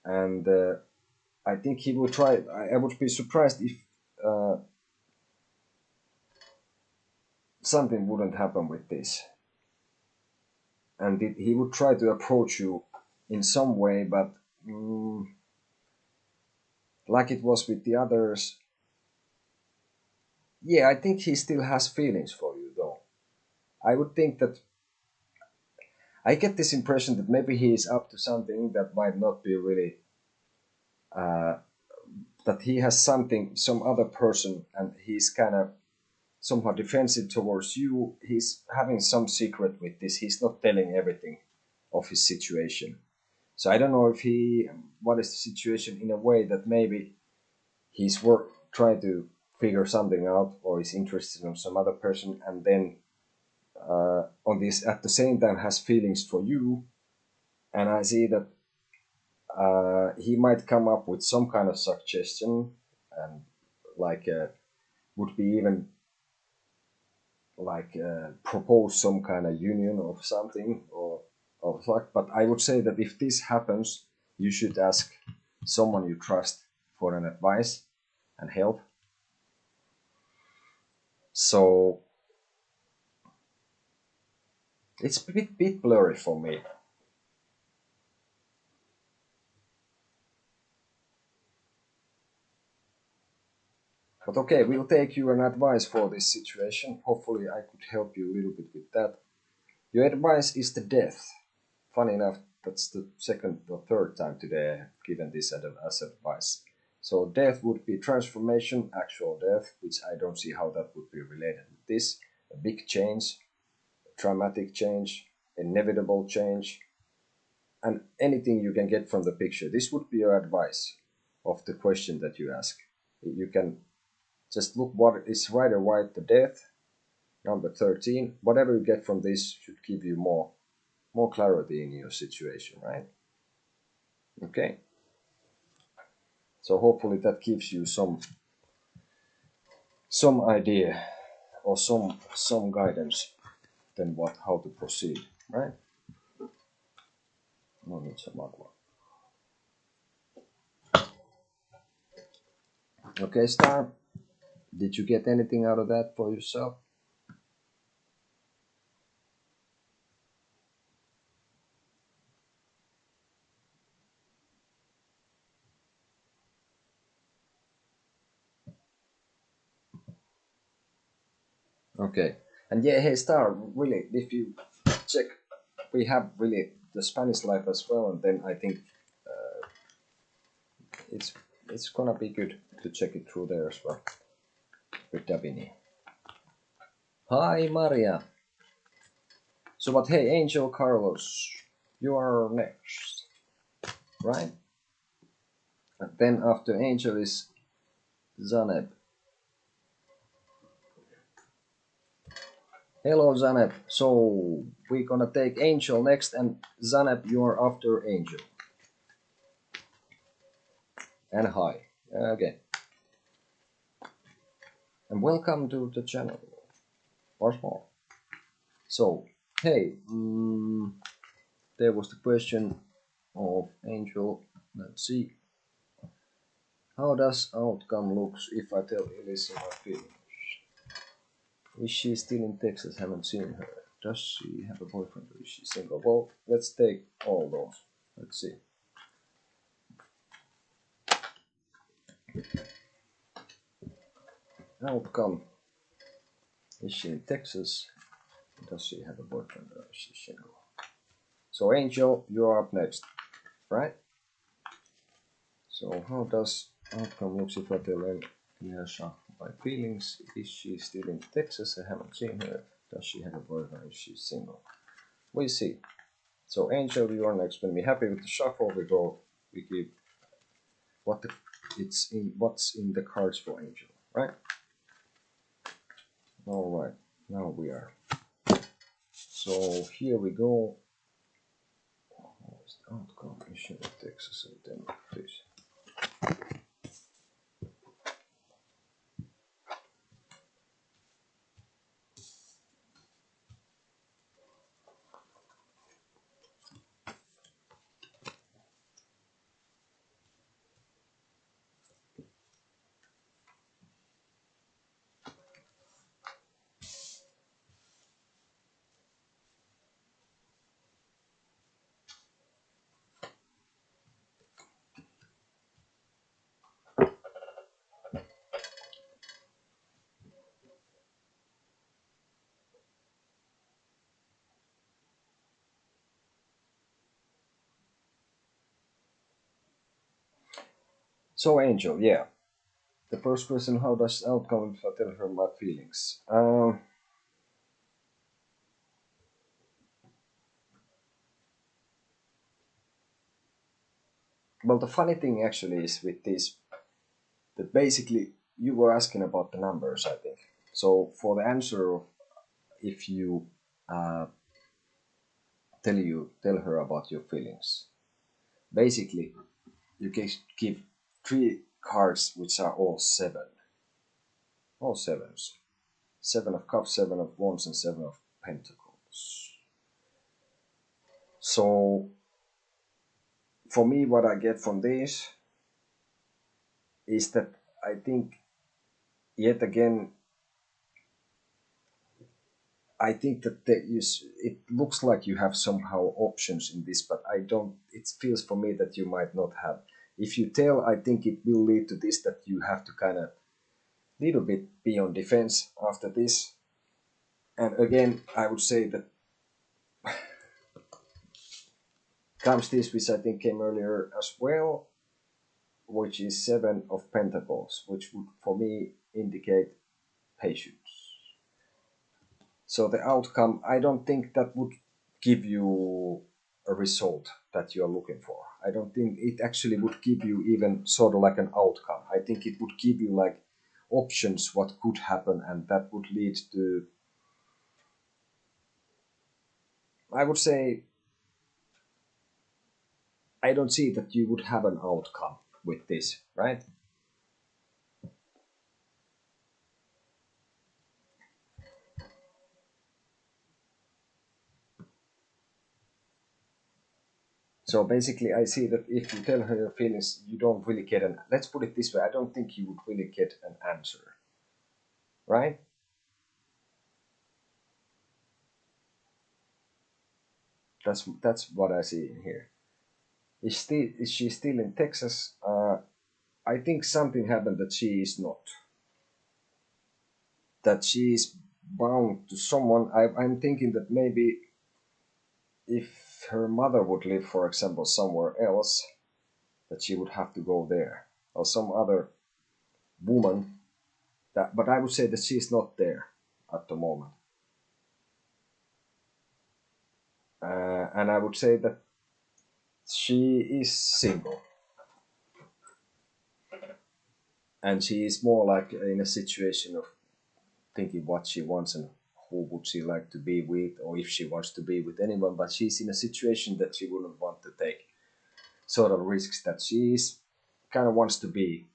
And I think he will try. I would be surprised if something wouldn't happen with this. And he would try to approach you in some way, but like it was with the others, yeah, I think he still has feelings for you, though. I would think that I get this impression that maybe he is up to something that might not be really. That he has something, some other person, and he's kind of somehow defensive towards you. He's having some secret with this. He's not telling everything of his situation. So I don't know if what is the situation, in a way that maybe he's trying to figure something out, or is interested in some other person, and then on this at the same time has feelings for you. And I see that he might come up with some kind of suggestion, and like would be even like propose some kind of union of something or of like. But I would say that if this happens, you should ask someone you trust for an advice and help. So it's a bit blurry for me. But okay, we'll take you an advice for this situation. Hopefully I could help you a little bit with that. Your advice is the death. Funny enough, that's the second or third time today I have given this as advice. So death would be transformation, actual death, which I don't see how that would be related with this. A big change, a dramatic change, inevitable change, and anything you can get from the picture. This would be your advice of the question that you ask. You can just look what is right or right, the death, number 13. Whatever you get from this should give you more clarity in your situation, right? Okay. So hopefully that gives you some idea or some guidance then how to proceed, right? No need some aqua. Okay, Star. Did you get anything out of that for yourself? Okay. And yeah, hey Star, really, if you check, we have really the Spanish life as well, and then I think it's gonna be good to check it through there as well with Davini. Hi Maria. So but hey, Angel Carlos, you are next, right? And then after Angel is Zaneb. Hello Zaneb. So we're gonna take Angel next, and Zaneb, you are after Angel. And hi. Okay. And welcome to the channel. Once more. So, hey, there was the question of Angel. Let's see. How does outcome looks if I tell Elisa my feelings? Is she still in Texas? Haven't seen her. Does she have a boyfriend? Is she single? Well, let's take all those. Let's see. Outcome. Is she in Texas? Does she have a boyfriend or is she single? So Angel, you're up next, right? So how does outcome looks if I tell Eliasha my feelings? Is she still in Texas? I haven't seen her. Does she have a boyfriend? Is she single? We see. So Angel, you're next. When we're happy with the shuffle, we give what's in the cards for Angel, right? All right. Now we are. So here we go. Outcome issue of Texas and then this. So Angel, yeah. The first question, how does outcome if I tell her my feelings? Well, the funny thing actually is with this, that basically you were asking about the numbers, I think. So for the answer, if you tell her about your feelings, basically you can give 3 cards which are all sevens. 7 of Cups, 7 of Wands, and 7 of Pentacles. So for me, what I get from this is that I think, yet again, I think that it looks like you have somehow options in this, but I don't. It feels for me that you might not have. If you tell, I think it will lead to this, that you have to kind of little bit be on defense after this. And again, I would say that comes this, which I think came earlier as well, which is 7 of Pentacles, which would for me indicate patience. So the outcome, I don't think that would give you a result that you're looking for. I don't think it actually would give you even sort of like an outcome. I think it would give you like options what could happen, and that would lead to, I would say, I don't see that you would have an outcome with this, right? So basically, I see that if you tell her your feelings, you don't really get an. Let's put it this way: I don't think you would really get an answer, right? That's what I see in here. Is she still in Texas? I think something happened that she is not. That she is bound to someone. I'm thinking that maybe if her mother would live, for example, somewhere else, that she would have to go there, or some other woman. But I would say that she's not there at the moment. And I would say that she is single, and she is more like in a situation of thinking what she wants and who would she like to be with, or if she wants to be with anyone. But she's in a situation that she wouldn't want to take sort of risks, that she is kind of wants to be.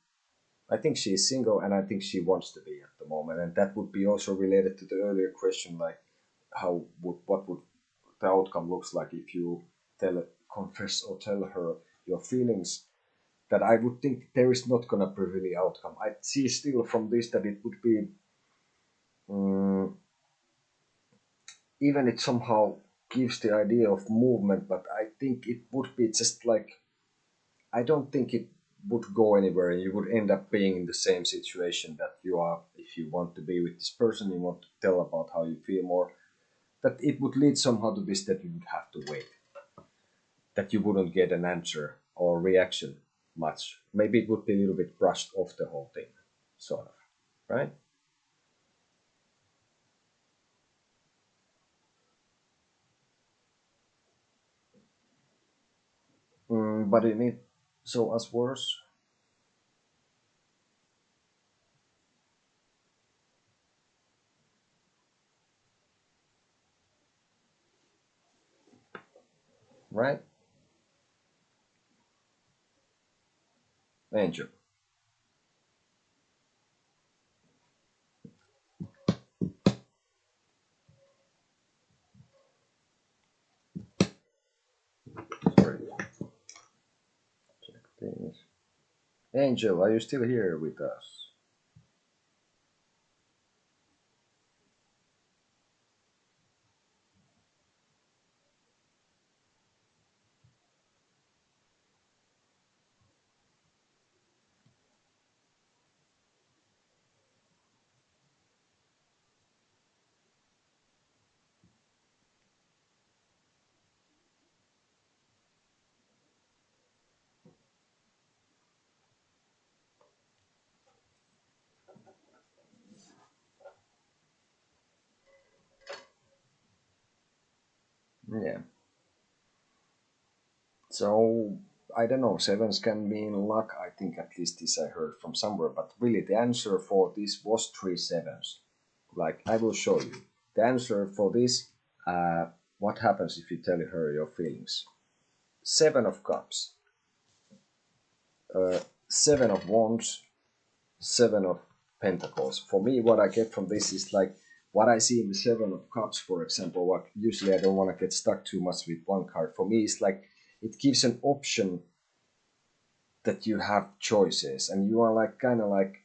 I think she is single, and I think she wants to be at the moment, and that would be also related to the earlier question, like what would the outcome looks like if you confess or tell her your feelings. That I would think there is not gonna be really outcome. I see still from this that it would be even it somehow gives the idea of movement, but I think it would be just like, I don't think it would go anywhere, and you would end up being in the same situation that you are if you want to be with this person, you want to tell about how you feel more. That it would lead somehow to this, that you would have to wait, that you wouldn't get an answer or reaction much. Maybe it would be a little bit brushed off the whole thing, sort of, right? But it need so as worse, right? Angel. Sorry, check things. Angel, are you still here with us? Yeah. So I don't know. Sevens can mean luck. I think at least this I heard from somewhere. But really, the answer for this was three sevens. Like I will show you. The answer for this. What happens if you tell her your feelings? Seven of cups, seven of wands, seven of pentacles. For me, what I get from this is like what I see in the seven of cups, for example. What usually I don't want to get stuck too much with one card. For me, it's like it gives an option that you have choices, and you are like kind of like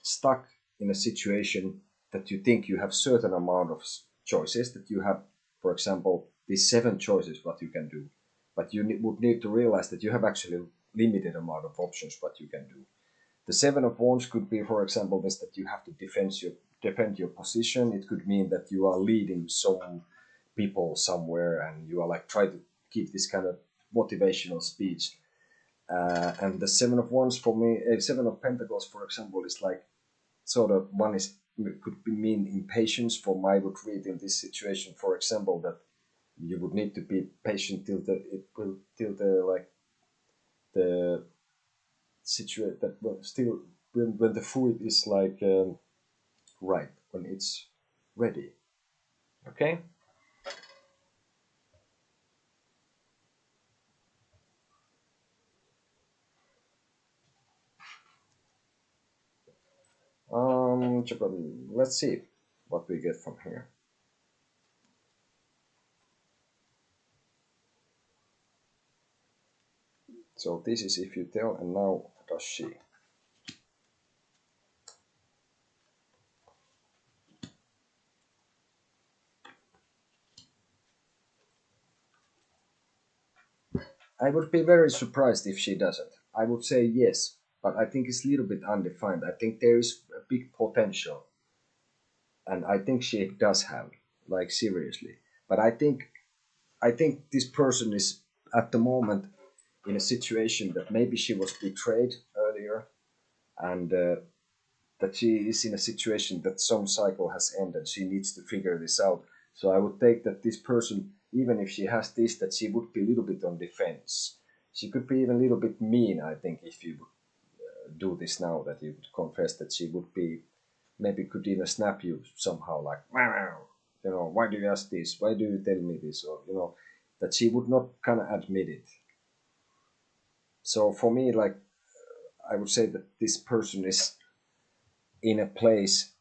stuck in a situation that you think you have certain amount of choices that you have. For example, these seven choices what you can do, but you would need to realize that you have actually limited amount of options what you can do. The seven of wands could be, for example, this, that you have to defend your position. It could mean that you are leading some people somewhere, and you are like try to keep this kind of motivational speech. And the seven of wands for me, seven of pentacles, for example, is like sort of one is could be mean impatience. For my would read in this situation, for example, that you would need to be patient till the it will till the like the situation that will still when the food is like right, when it's ready. Okay. Let's see what we get from here. So this is if you tell, and now does she? I would be very surprised if she doesn't. I would say yes, but I think it's a little bit undefined. I think there is a big potential, and I think she does have, like seriously. But I think this person is at the moment in a situation that maybe she was betrayed earlier, and that she is in a situation that some cycle has ended. She needs to figure this out. So I would take that this person, even if she has this, that she would be a little bit on defense. She could be even a little bit mean, I think, if you would do this now, that you would confess that she would be, maybe could even snap you somehow, like, "Meow, why do you ask this? Why do you tell me this? Or, that she would not kind of admit it. So for me, like, I would say that this person is in a place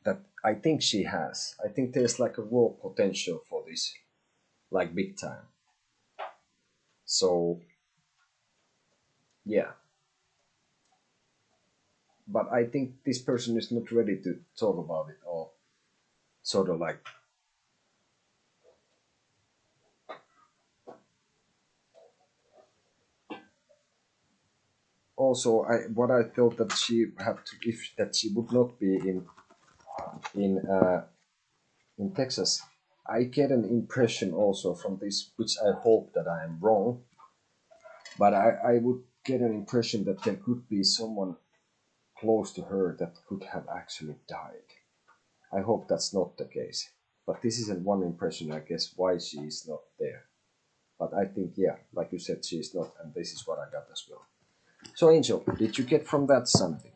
that I think she has. I think there's like a raw potential for this, like big time. So yeah, but I think this person is not ready to talk about it, or sort of like also what I thought that she have to, if that she would not be in in Texas. I get an impression also from this, which I hope that I am wrong, but I would get an impression that there could be someone close to her that could have actually died. I hope that's not the case. But this isn't one impression, I guess, why she is not there. But I think, yeah, like you said, she is not, and this is what I got as well. So, Angel, did you get from that something?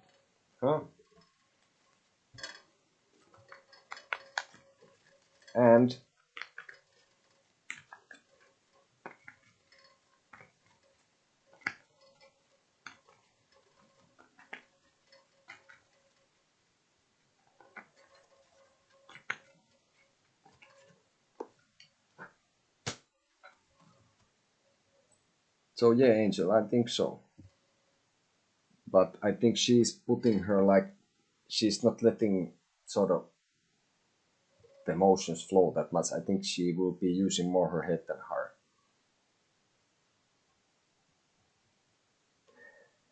Huh? And so, yeah, Angel, I think so. But I think she's putting her like she's not letting sort of the emotions flow that much. I think she will be using more her head than heart.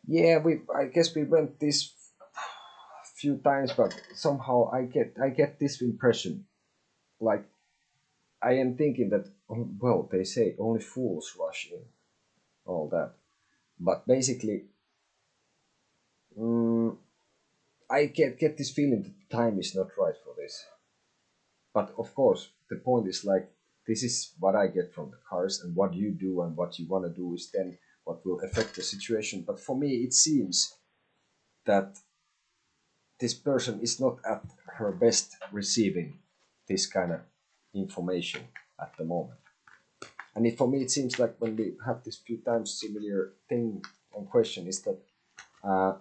Yeah, I guess we went this few times, but somehow I get this impression, like I am thinking that, oh, well, they say only fools rush in, all that, but basically, mm, I get this feeling that the time is not right for this. But of course, the point is like this is what I get from the cars, and what you do and what you want to do is then what will affect the situation. But for me, it seems that this person is not at her best receiving this kind of information at the moment. And for me, it seems like when we have this few times similar thing and question is that uh,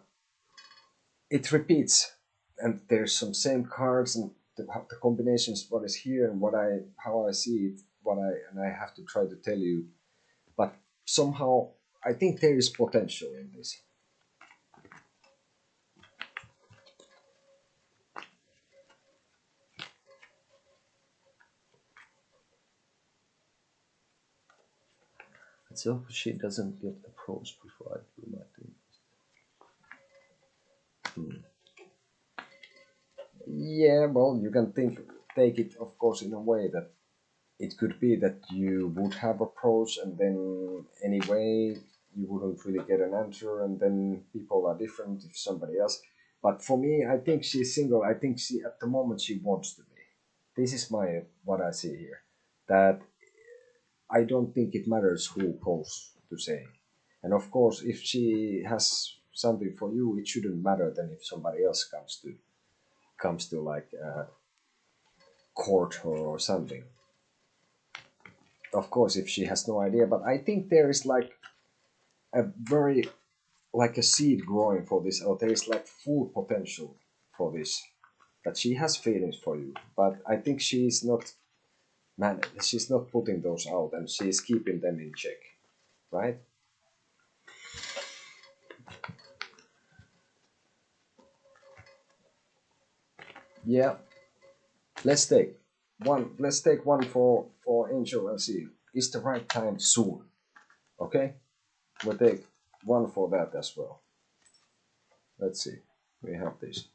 it repeats, and there's some same cards and the combinations what is here and what I how I see it, what I and I have to try to tell you, but somehow I think there is potential in this. So she doesn't get approached before I do my thing. Hmm. Yeah, well, you can take it, of course, in a way that it could be that you would have approach, and then anyway you wouldn't really get an answer, and then people are different if somebody else. But for me, I think she's single. I think she at the moment she wants to be. This is my what I see here. That I don't think it matters who goes to say. And of course, if she has something for you, it shouldn't matter then if somebody else comes to like court her or something. Of course, if she has no idea, but I think there is like a very like a seed growing for this, or there is like full potential for this, that she has feelings for you, but I think she's not she's not putting those out, and she's keeping them in check, right? Yeah, let's take one for Angel and see is the right time soon. Okay, we'll take one for that as well. Let's see, we have this.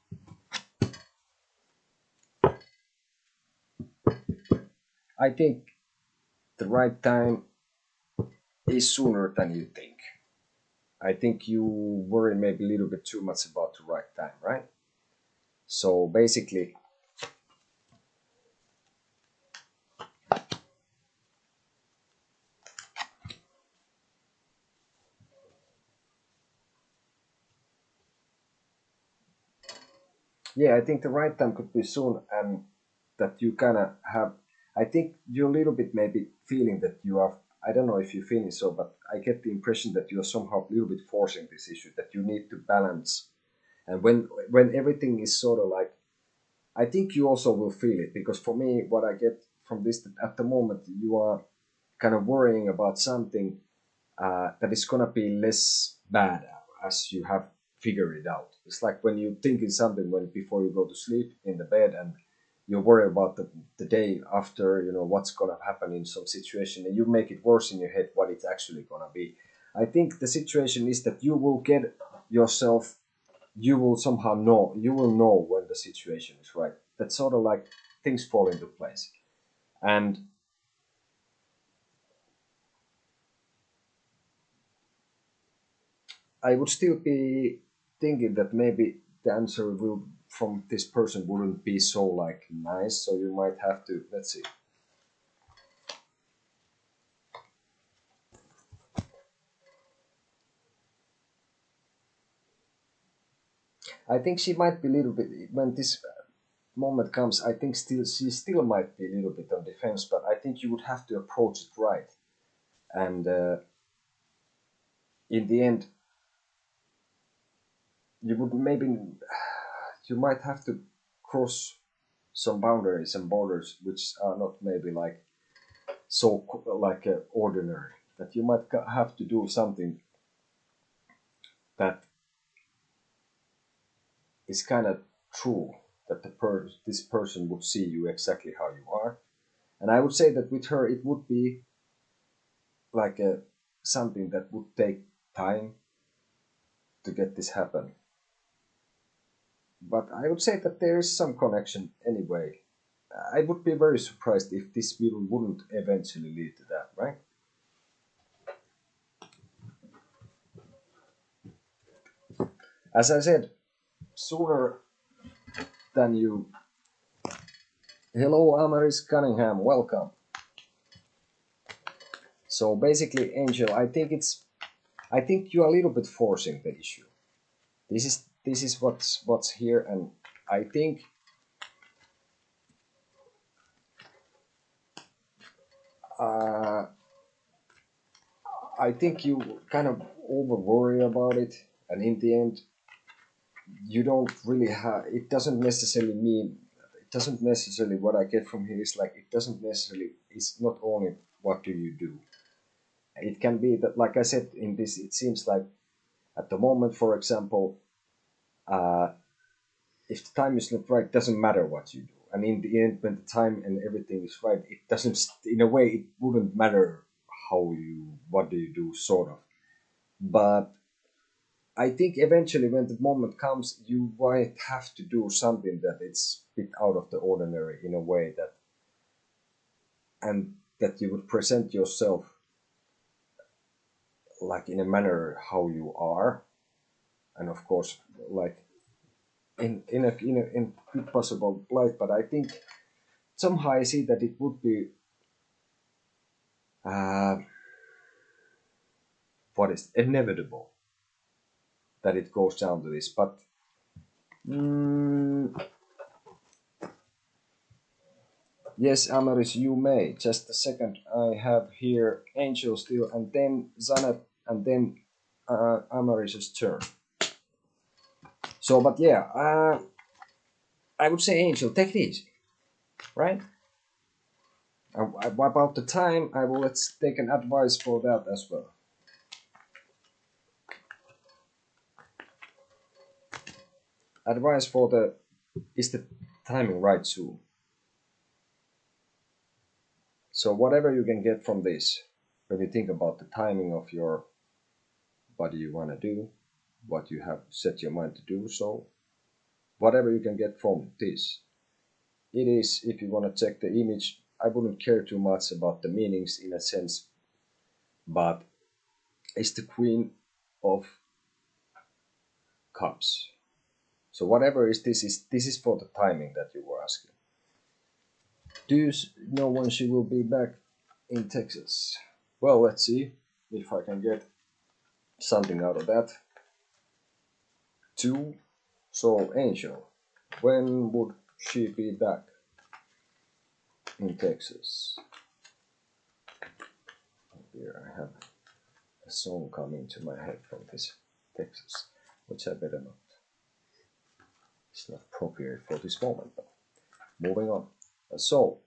I think the right time is sooner than you think. I think you worry maybe a little bit too much about the right time, right? So basically, yeah, I think the right time could be soon, and that you kind of have. I think you're a little bit maybe feeling that you are. I don't know if you're feeling so, but I get the impression that you're somehow a little bit forcing this issue, that you need to balance. And when everything is sort of like, I think you also will feel it, because for me, what I get from this, that at the moment you are kind of worrying about something that is gonna be less bad as you have figured it out. It's like when you think in something when before you go to sleep in the bed, and you worry about the day after, what's gonna happen in some situation, and you make it worse in your head what it's actually gonna be. I think the situation is that you will get yourself, you will somehow know, you will know when the situation is right. That's sort of like things fall into place. And I would still be thinking that maybe the answer will from this person wouldn't be so like nice, so you might have to, let's see. I think she might be a little bit, when this moment comes, I think still she still might be a little bit on defense, but I think you would have to approach it right. And in the end, you would maybe, you might have to cross some boundaries and borders which are not maybe like so like ordinary, that you might have to do something that is kind of true, that this person would see you exactly how you are. And I would say that with her it would be like something that would take time to get this happen, but I would say that there is some connection anyway. I would be very surprised if this wouldn't eventually lead to that, right? As I said, sooner than you. Hello, Amaris Cunningham, welcome. So basically, Angel, I think you're a little bit forcing the issue. This is what's here, and I think uh, I think you kind of over worry about it, and in the end, you don't really have. It doesn't necessarily mean. It doesn't necessarily what I get from here is like it doesn't necessarily. It's not only what do you do. It can be that, like I said in this, it seems like at the moment, for example, uh, if the time is not right, it doesn't matter what you do. And in the end, when the time and everything is right, it doesn't. In a way, it wouldn't matter what do you do, sort of. But I think eventually, when the moment comes, you might have to do something that it's a bit out of the ordinary in a way that, and that you would present yourself like in a manner how you are, and of course, like in possible light. But I think somehow I see that it would be uh, what is inevitable that it goes down to this. But mm, yes, Amaris, you may. Just a second. I have here Angel still, and then Zanet, and then Amaris's turn. So, but yeah, I would say Angel, take it easy, right? About the time, I will let's take an advice for that as well. Advice for the is the timing right soon. So whatever you can get from this, when you think about the timing of your what do you want to do, what you have set your mind to do, so whatever you can get from this, it is if you want to check the image. I wouldn't care too much about the meanings in a sense, but it's the Queen of Cups. So whatever is this is for the timing that you were asking. Do you know when she will be back in Texas? Well, let's see if I can get something out of that. 2. So, Angel, when would she be back in Texas? Here I have a song coming to my head from this Texas, which I better not. It's not appropriate for this moment, but moving on. So,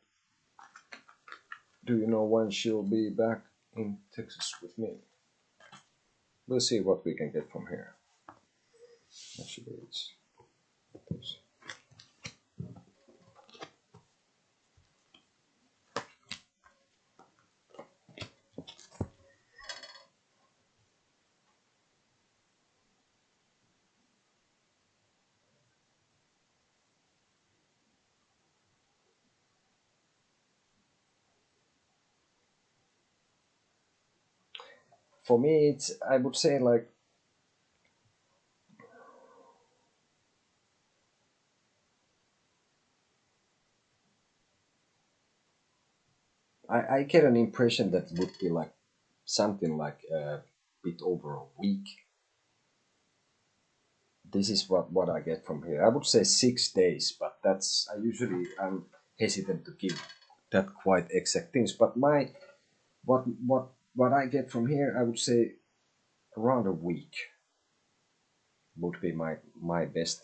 do you know when she'll be back in Texas with me? We'll see what we can get from here. Actually, it's For me, it's, I would say, like, I get an impression that it would be like something like a bit over a week. This is what I get from here. I would say 6 days, but that's, I usually, I'm hesitant to give that quite exact things. But my what I get from here, I would say around a week would be my best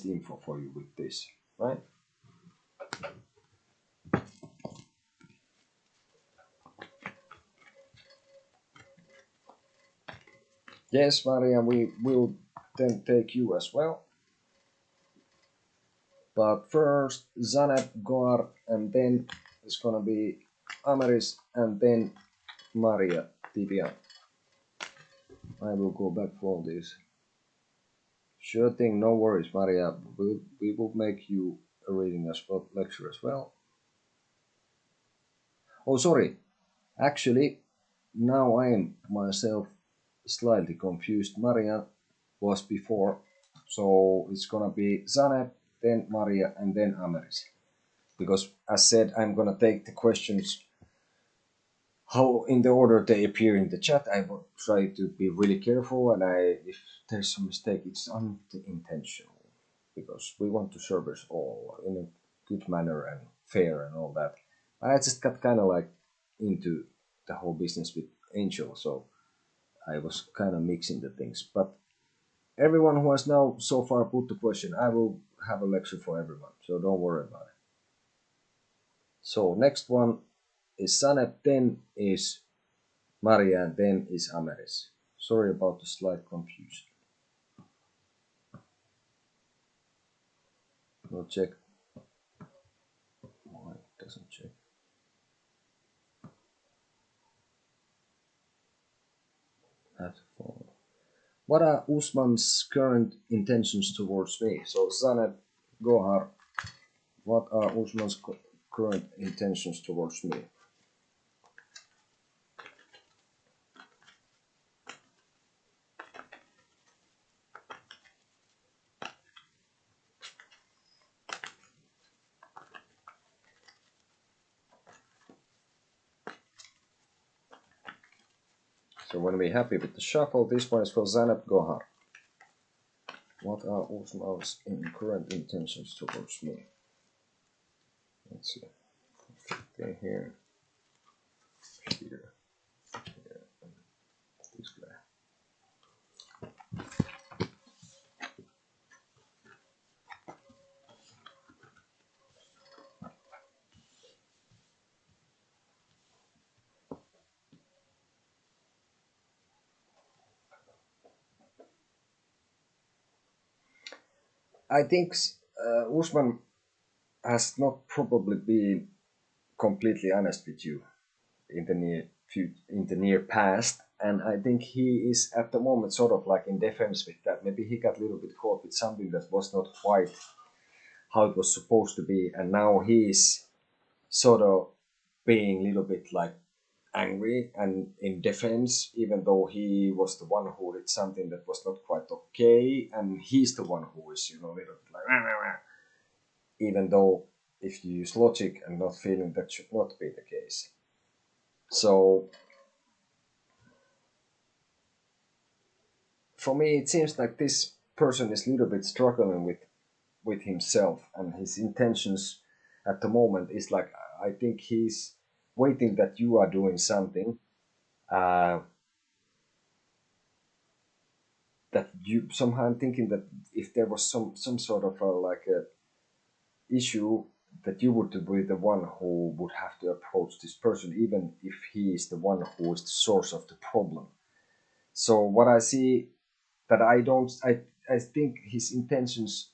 info for you with this, right? Yes, Maria, we will then take you as well. But first, Zanab, Goar, and then it's gonna be Amaris, and then Maria, Tibian. I will go back for all this. Sure thing, no worries, Maria. We will make you a reading as well, lecture as well. Oh, sorry. Actually, now I am myself slightly confused. Maria was before, so it's gonna be Zanab, then Maria, and then Ameris. Because as said, I'm gonna take the questions how in the order they appear in the chat. I will try to be really careful, and if there's some mistake, it's unintentional because we want to serve us all in a good manner and fair and all that. I just got kind of like into the whole business with Angel, so I was kind of mixing the things. But everyone who has now so far put the question, I will have a lecture for everyone, so don't worry about it. So next one is Sanep, then is Maria, and then is Ameris. Sorry about the slight confusion. We'll check. Why it doesn't check? Have to follow. What are Usman's current intentions towards me? So Sanep, Gohar, what are Usman's current intentions towards me? So when we're happy with the shuffle, this one is for Zanab Gohar. What are Usman's current intentions towards me? Let's see. Okay, here, here, here, and this guy. I think Usman has not probably been completely honest with you in the near past, and I think he is at the moment sort of like in defense with that. Maybe he got a little bit caught with something that was not quite how it was supposed to be, and now he's sort of being a little bit like angry and in defense, even though he was the one who did something that was not quite okay, and he's the one who is, a little bit like, "Rah, rah, rah," even though if you use logic and not feeling, that should not be the case. So for me, it seems like this person is a little bit struggling with himself, and his intentions at the moment is like, I think he's waiting that you are doing something uh, that you somehow. I'm thinking that if there was some sort of like a issue, that you would be the one who would have to approach this person, even if he is the one who is the source of the problem. So what I see, that I think his intentions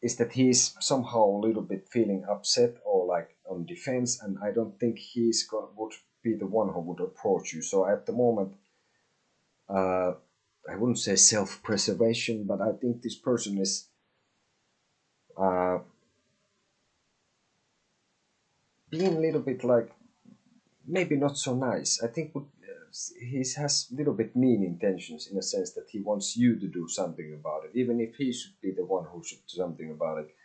is that he's somehow a little bit feeling upset or like on defense, and I don't think would be the one who would approach you. So at the moment, uh, I wouldn't say self-preservation, but I think this person is uh, being a little bit like, maybe not so nice. I think he has a little bit mean intentions in a sense that he wants you to do something about it, even if he should be the one who should do something about it.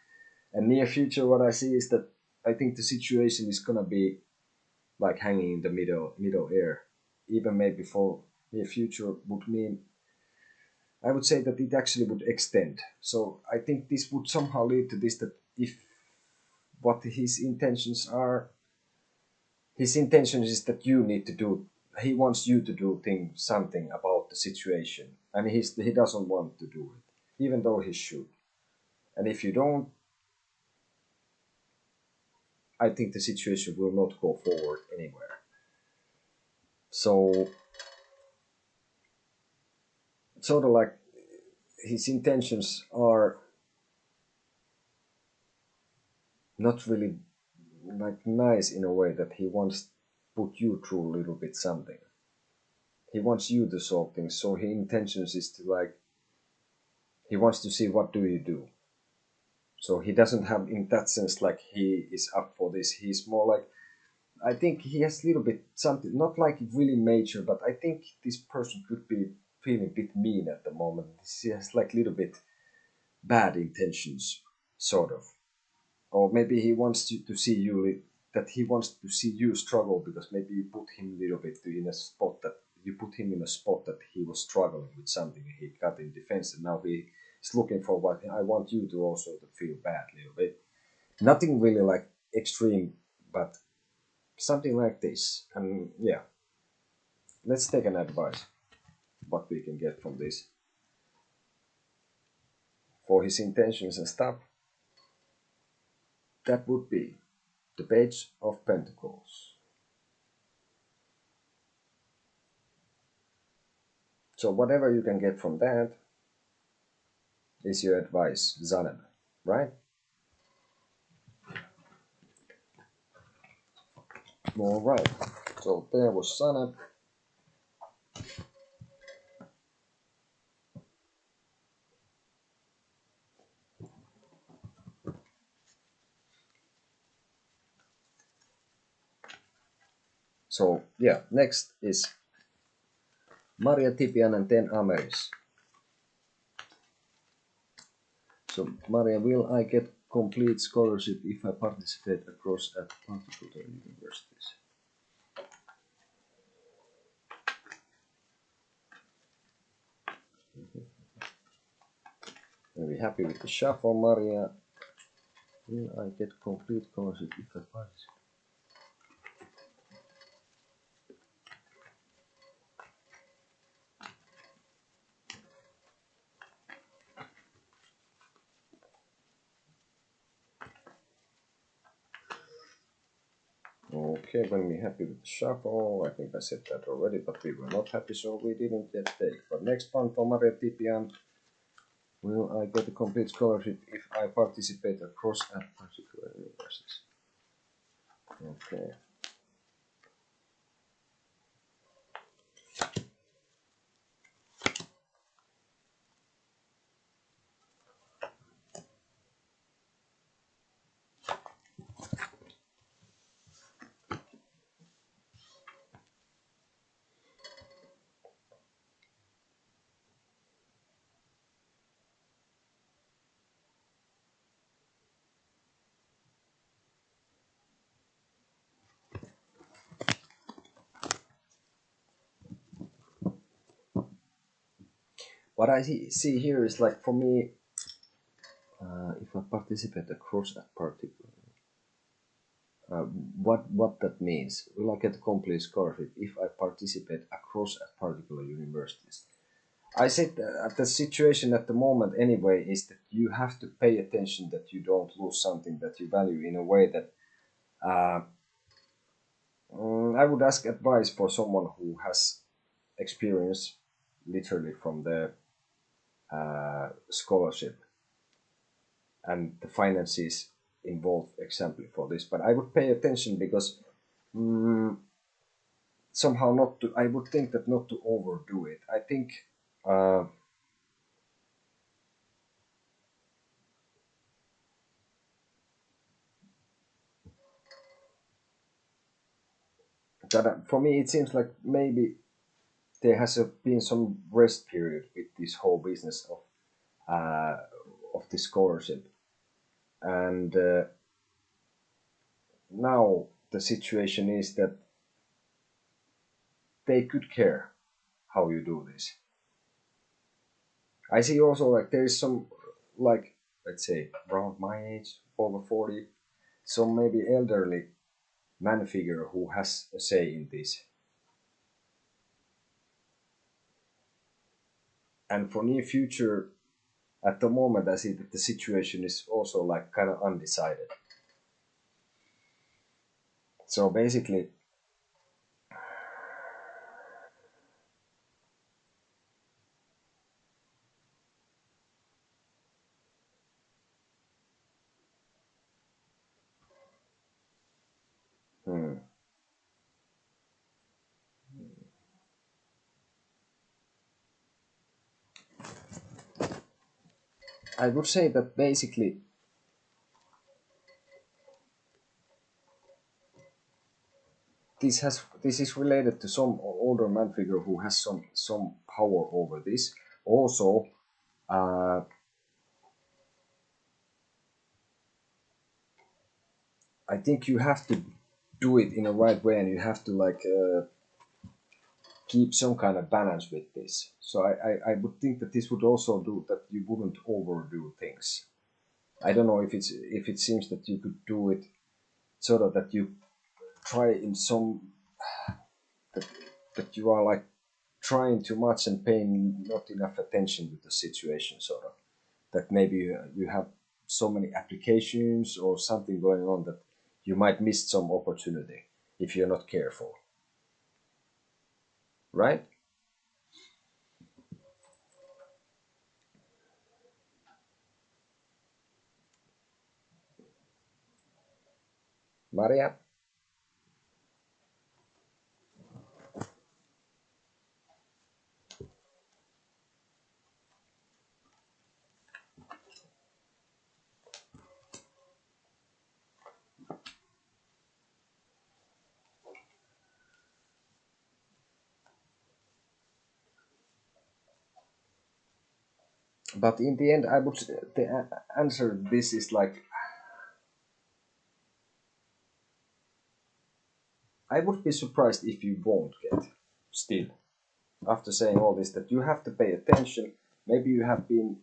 And near future, what I see is that I think the situation is gonna be like hanging in the middle air. Even maybe for near future would mean, I would say that it actually would extend. So I think this would somehow lead to this, that if what his intentions are, his intention is that you need to do, he wants you to do something about the situation, and he doesn't want to do it, even though he should. And if you don't, I think the situation will not go forward anywhere. So sort of like his intentions are not really like nice in a way that he wants to put you through a little bit something. He wants you to solve things, so his intentions is to like, he wants to see what do you do. So he doesn't have in that sense like he is up for this. He's more like, I think he has a little bit something, not like really major, but I think this person could be feeling a bit mean at the moment. He has like a little bit bad intentions, sort of. Or maybe he wants to see you, that he wants to see you struggle, because maybe you put him a little bit in a spot that he was struggling with something. He got in defense, and now he is looking for what I want you to also to feel bad a little bit. Nothing really like extreme, but something like this. And yeah, let's take an advice what we can get from this for his intentions and stuff. That would be the Page of Pentacles. So whatever you can get from that is your advice, Zanem, right? All right. So there was Zanem. So yeah, next is Maria Tipian and 10 Ameris. So Maria, will I get complete scholarship if I participate across at particular universities? Very happy with the shuffle, Maria. Will I get complete scholarship if I participate? Okay, when we're happy with the shuffle, I think I said that already, but we were not happy, so we didn't yet take. But next one for Maria Tipian. Will I get a complete scholarship if I participate across at particular universities? Okay. What I see here is like, for me, if I participate across at particular, what that means. Will I get a complete scholarship if I participate across at particular universities? I said that the situation at the moment anyway is that you have to pay attention that you don't lose something that you value, in a way that I would ask advice for someone who has experience literally from the scholarship and the finances involved example for this. But I would pay attention, because somehow not to, I would think that not to overdo it. I think But for me, it seems like maybe there has been some rest period with this whole business of the scholarship, and now the situation is that they could care how you do this. I see also like there is some, like, let's say around my age, over 40, some maybe elderly man figure who has a say in this. And for near future, at the moment, I see that the situation is also like kind of undecided. So basically, hmm, I would say that basically this is related to some older man figure who has some power over this. Also, uh, I think you have to do it in a right way, and you have to like keep some kind of balance with this. So I would think that this would also do that you wouldn't overdo things. I don't know if it seems that you could do it sort of that you try in some that, that you are like trying too much and paying not enough attention to the situation, sort of that maybe you have so many applications or something going on that you might miss some opportunity if you're not careful, right? Maria? But in the end, I would the answer to this is like I would be surprised if you won't get still after saying all this that you have to pay attention. Maybe you have been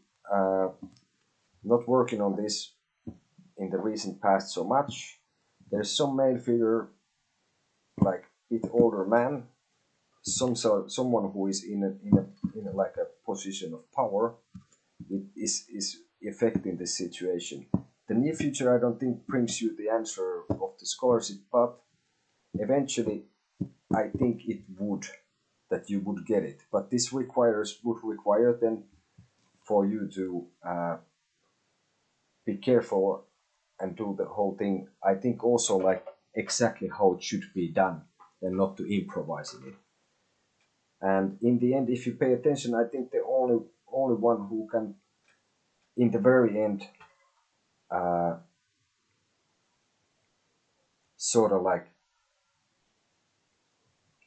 not working on this in the recent past so much. There's some male figure, like bit older man, someone who is in a like a position of power, is affecting the situation. The near future, I don't think brings you the answer of the scholarship, but eventually, I think it would that you would get it. But this would require then for you to be careful and do the whole thing. I think also like exactly how it should be done and not to improvise in it. And in the end, if you pay attention, I think the only one who can, in the very end, uh, sort of like,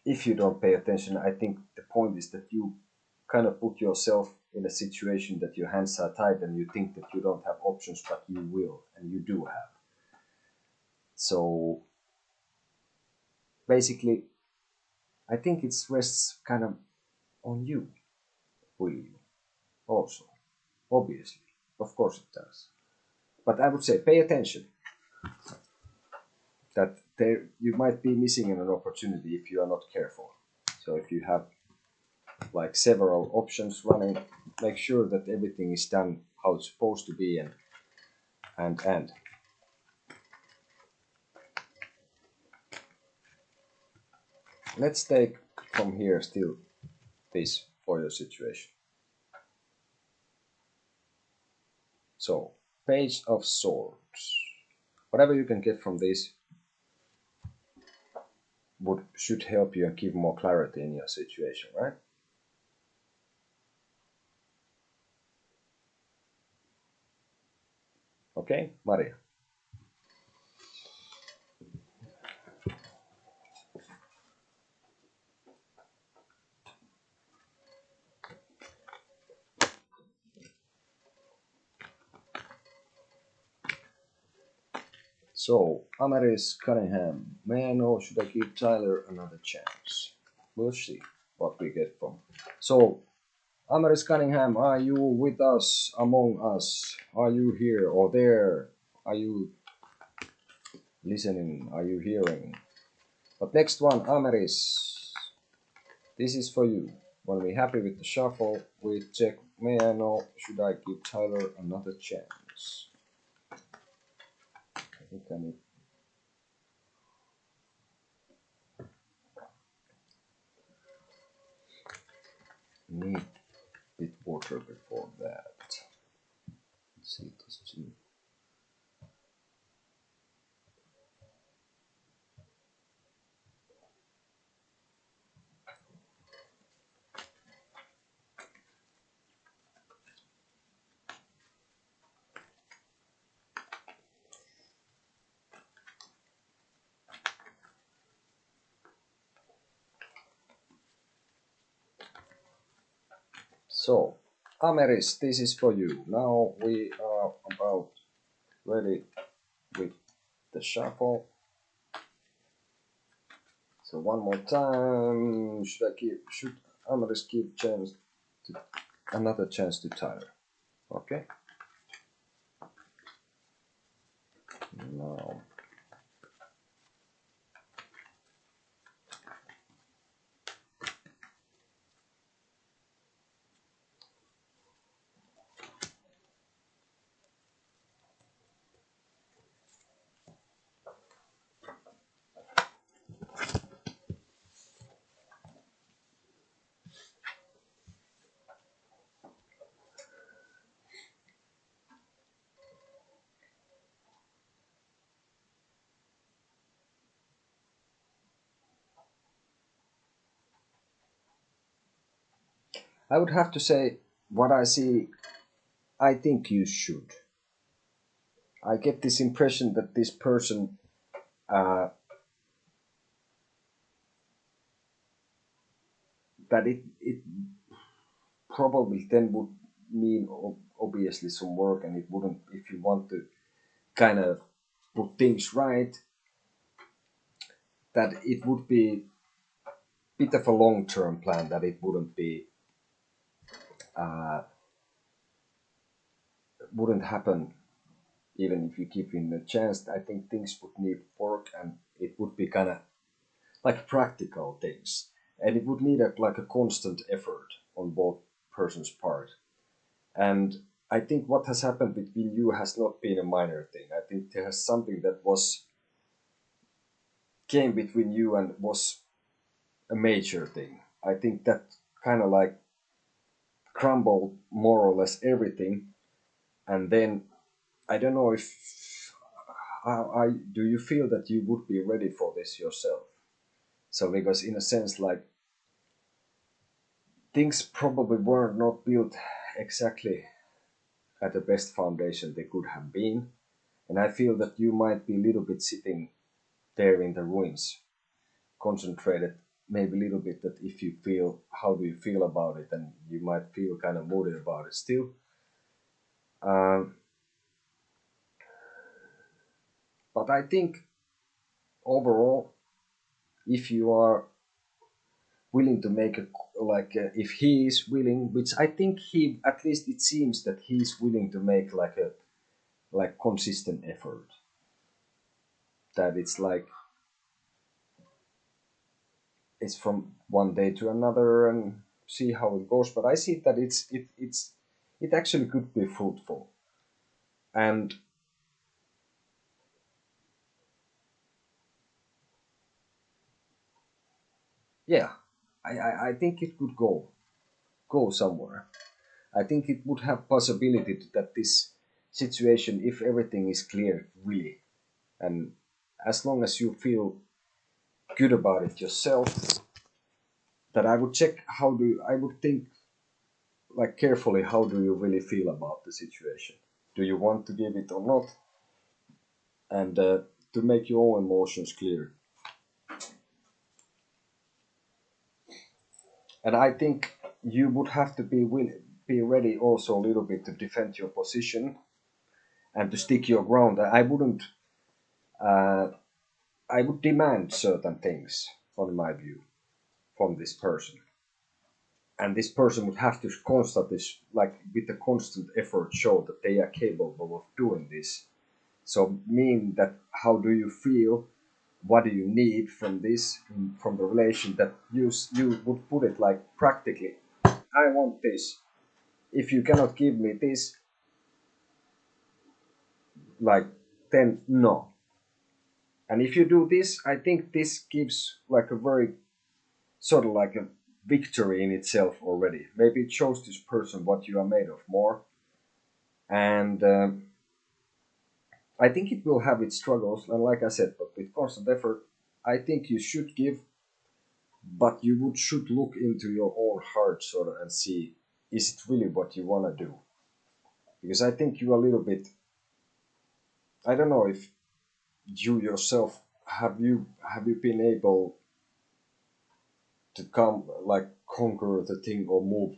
if you don't pay attention, I think the point is that you kind of put yourself in a situation that your hands are tied and you think that you don't have options, but you will, and you do have. So basically, I think it rests kind of on you, really, also. Obviously, of course it does. But I would say pay attention that there you might be missing an opportunity if you are not careful. So if you have like several options running, make sure that everything is done how it's supposed to be, and let's take from here still this for your situation. So Page of Swords. Whatever you can get from this should help you and give more clarity in your situation, right? Okay, Maria. So, Amaris Cunningham, may I know, should I give Tyler another chance? We'll see what we get from. So, Amaris Cunningham, are you with us, among us? Are you here or there? Are you listening? Are you hearing? But next one, Amaris, this is for you. When we're happy with the shuffle, we check, may I know, should I give Tyler another chance? I think I need a bit water before that. Let's see this too. So, Ameris, this is for you. Now we are about ready with the shuffle. So one more time. Should Ameris give another chance to Tyler? Okay. Now. I would have to say what I see, I think you should. I get this impression that this person that it probably then would mean obviously some work, and it wouldn't, if you want to kind of put things right, that it would be a bit of a long-term plan, that it wouldn't happen even if you give him a chance. I think things would need work, and it would be kind of like practical things, and it would need like a constant effort on both persons' part. And I think what has happened between you has not been a minor thing. I think there has something that came between you and was a major thing. I think that kind of like crumbled more or less everything, and then I don't know if do you feel that you would be ready for this yourself? So because in a sense, like, things probably were not built exactly at the best foundation they could have been, and I feel that you might be a little bit sitting there in the ruins, concentrated maybe a little bit, that if you feel, how do you feel about it, and you might feel kind of moody about it still. But I think overall, if you are willing to make if he is willing, which I think he, at least it seems that he is willing to make like a consistent effort, that it's from one day to another and see how it goes. But I see that it actually could be fruitful, and yeah, I think it could go somewhere. I think it would have possibility that this situation, if everything is clear, really, and as long as you feel good about it yourself, that I would check, I would think like carefully, how do you really feel about the situation? Do you want to give it or not? And to make your own emotions clear. And I think you would have to be ready also a little bit to defend your position and to stick your ground. I would demand certain things, on my view, from this person. And this person would have to constantly, like with a constant effort, show that they are capable of doing this. So, mean that how do you feel? What do you need from this, from the relation? That you would put it like practically. I want this. If you cannot give me this, like then no. And if you do this, I think this gives like a very sort of like a victory in itself already. Maybe it shows this person what you are made of more. And I think it will have its struggles. And like I said, but with constant effort, I think you should give, but you should look into your own heart sort of and see, is it really what you want to do? Because I think you are a little bit, I don't know if you yourself, have you been able to come like conquer the thing or move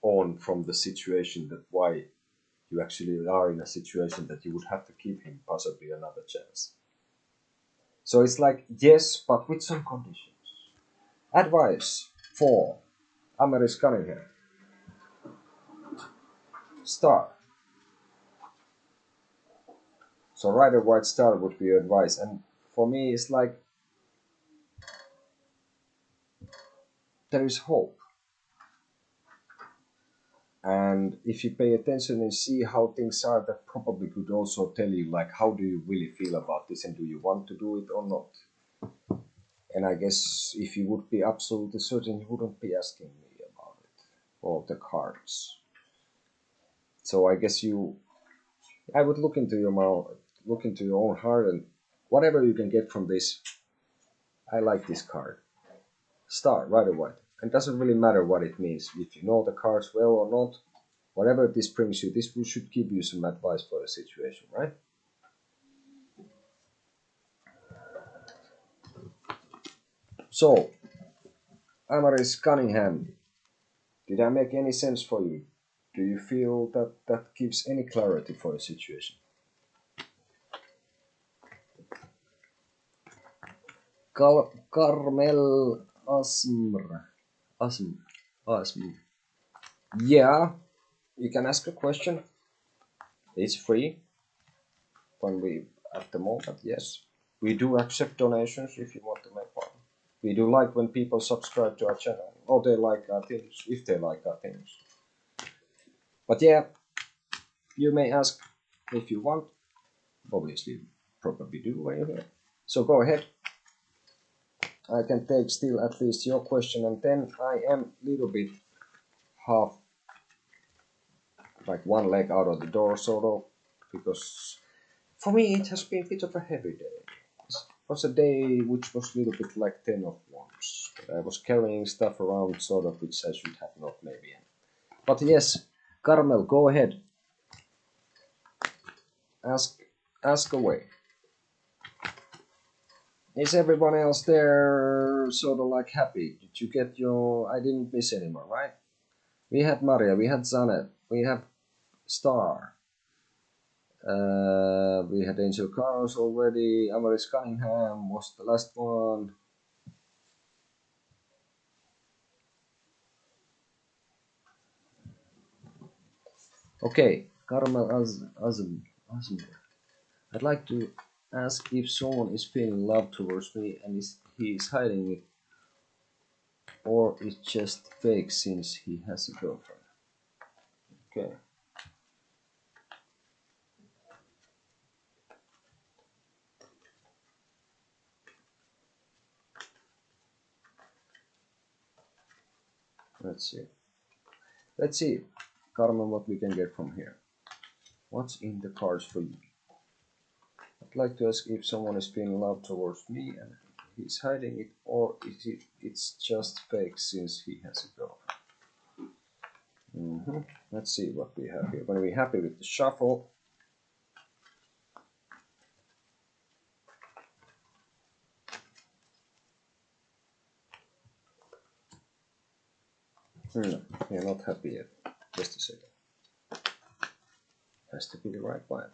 on from the situation, that why you actually are in a situation that you would have to give him possibly another chance. So it's like yes, but with some conditions. Advice for Amaris Cunningham. Star. So Rider White Star would be your advice. And for me it's like there is hope. And if you pay attention and see how things are, that probably could also tell you like how do you really feel about this and do you want to do it or not. And I guess if you would be absolutely certain, you wouldn't be asking me about it or the cards. So I guess I would look into your mouth, look into your own heart, and whatever you can get from this. I like this card. Star, Rider White. And it doesn't really matter what it means. If you know the cards well or not, whatever this brings you, this should give you some advice for the situation, right? So, Amaris Cunningham, did I make any sense for you? Do you feel that that gives any clarity for the situation? Carmel Asmr. Asm. Asm. Yeah, you can ask a question. It's free when we, at the moment, yes. We do accept donations if you want to make one. We do like when people subscribe to our channel or they like our things, if they like our things. But yeah, you may ask if you want. Obviously, probably do anyway. So go ahead. I can take still at least your question, and then I am a little bit half, like one leg out of the door, sort of, because for me it has been a bit of a heavy day. It was a day which was a little bit like 10 of wands. I was carrying stuff around, sort of, which I should have not maybe. But yes, Carmel, go ahead. Ask away. Is everyone else there sort of like happy? Did you get your... I didn't miss anyone, right? We had Maria, we had Zanet, we have Star. We had Angel Carlos already. Amaris Cunningham was the last one. Okay, Carmel Azm. I'd like to ask if someone is feeling love towards me and he is hiding it, or it's just fake since he has a girlfriend. Okay. Let's see. Let's see, Carmen, what we can get from here. What's in the cards for you? I'd like to ask if someone is feeling love towards me and he's hiding it, or it's just fake since he has a girlfriend. Let's see what we have here. When we're happy with the shuffle. We're not happy yet. Just a second. Has to be the right one.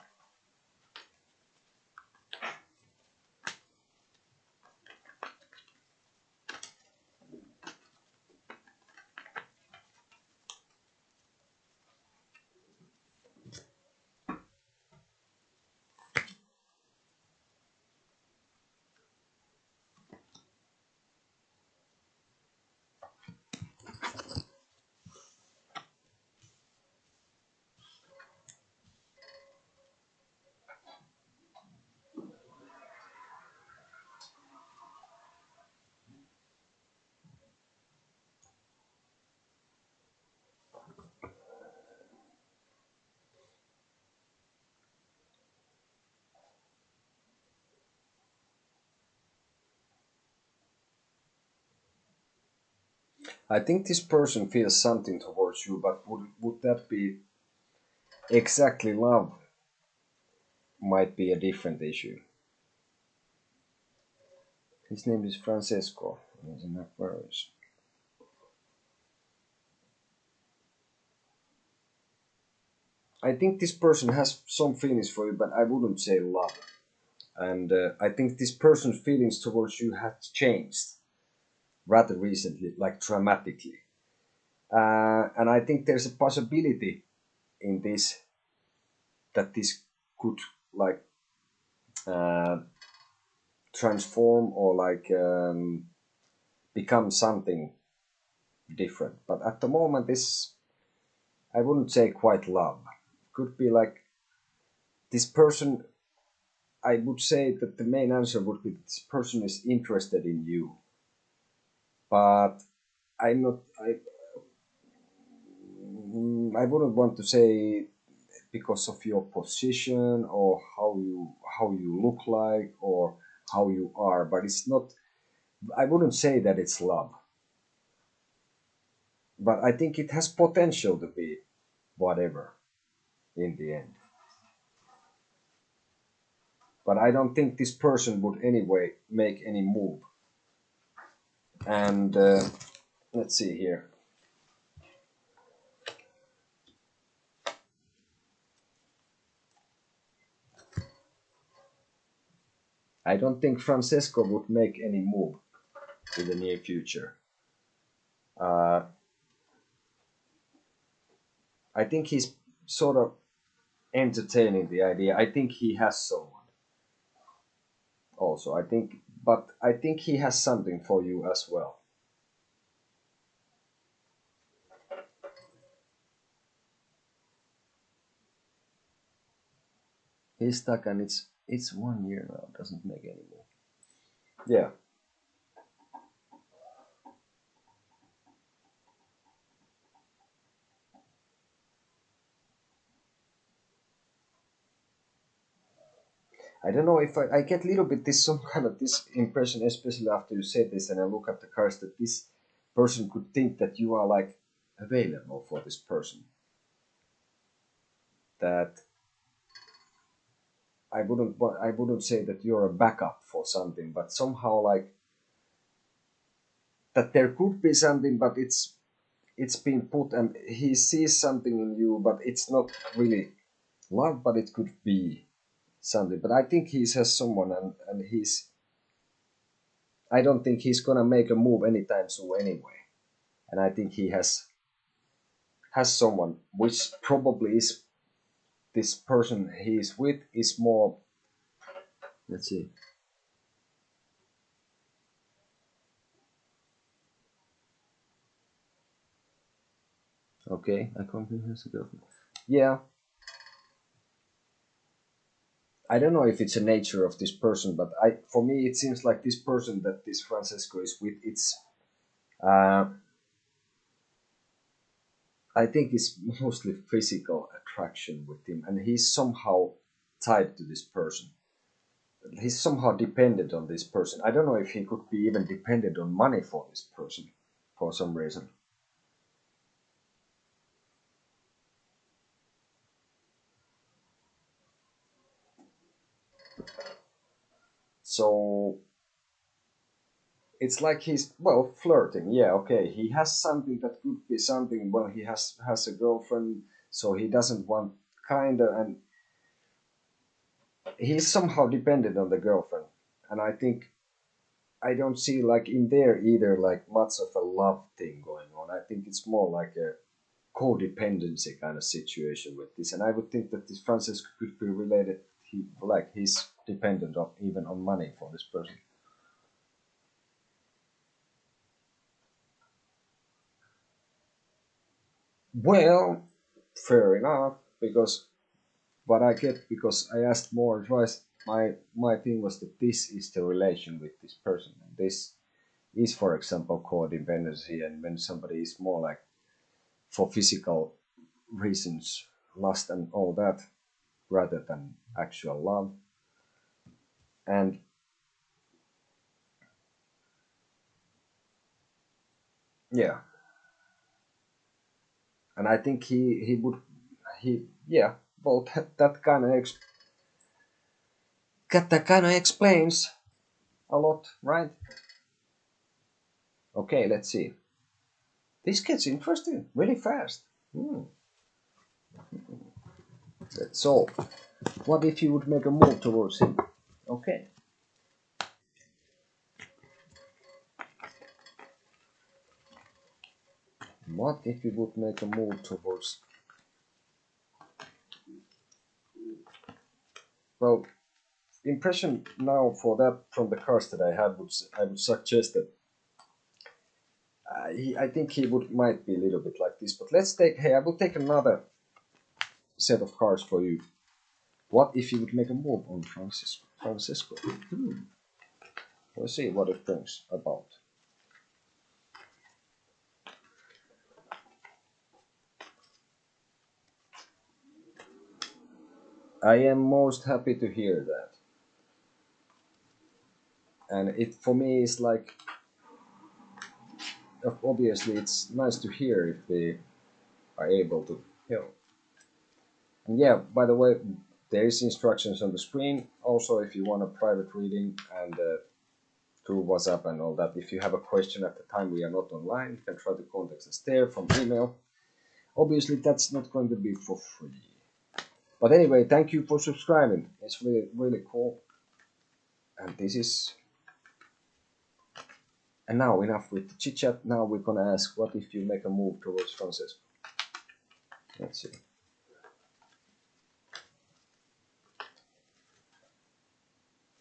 I think this person feels something towards you, but would that be exactly love? Might be a different issue. His name is Francesco. He's an Aquarius. I think this person has some feelings for you, but I wouldn't say love. And I think this person's feelings towards you have changed rather recently, like dramatically. And I think there's a possibility in this that this could like uh, transform or like become something different. But at the moment, this I wouldn't say quite love. Could be like this person. I would say that the main answer would be this person is interested in you, but I'm not. I wouldn't want to say because of your position or how you look like or how you are, but it's not. I wouldn't say that it's love, but I think it has potential to be whatever in the end. But I don't think this person would anyway make any move. And let's see here. I don't think Francesco would make any move in the near future. Uh, I think he's sort of entertaining the idea. I think he has someone also. But I think he has something for you as well. He's stuck, and it's 1 year now. Doesn't make any move. Yeah, I don't know if I get a little bit this some kind of this impression, especially after you said this, and I look at the cards that this person could think that you are like available for this person. That I wouldn't say that you're a backup for something, but somehow like that there could be something, but it's been put and he sees something in you, but it's not really love, but it could be something. But I think he has someone, and I don't think he's gonna make a move anytime soon anyway. And I think he has someone, which probably is this person he is with is more. Let's see. Okay, I completely has a girlfriend. Yeah, I don't know if it's a nature of this person, but for me it seems like this person that this Francesco is with. Uh, I think it's mostly physical attraction with him, and he's somehow tied to this person. He's somehow dependent on this person. I don't know if he could be even dependent on money for this person for some reason. So it's like he's well flirting. Yeah, okay. He has something that could be something. Well, he has a girlfriend, so he doesn't want kinda, and he's somehow dependent on the girlfriend. And I think I don't see like in there either like much of a love thing going on. I think it's more like a codependency kind of situation with this. And I would think that this Francisco could be related. He's dependent on even on money for this person. Well, fair enough, because what I get because I asked more advice. My thing was that this is the relation with this person. And this is, for example, codependency, and when somebody is more like for physical reasons, lust and all that, rather than actual love. And yeah, And I think he would yeah, well, that kind of explains a lot, right? Okay, let's see. This gets interesting really fast. So, what if you would make a move towards him? Okay. What if you would make a move towards? Well, impression now for that from the cards that I had I would suggest that I think he would might be a little bit like this. But let's take. Hey, I will take another set of cards for you. What if you would make a move on Francisco? We'll see what it brings about. I am most happy to hear that. And it for me is like, obviously it's nice to hear if they are able to help. And yeah, by the way, there is instructions on the screen. Also, if you want a private reading and through WhatsApp and all that, if you have a question at the time we are not online, you can try to contact us there from email. Obviously, that's not going to be for free. But anyway, thank you for subscribing. It's really, really cool. And this is... And now, enough with the chit-chat. Now we're gonna ask, what if you make a move towards Francisco? Let's see.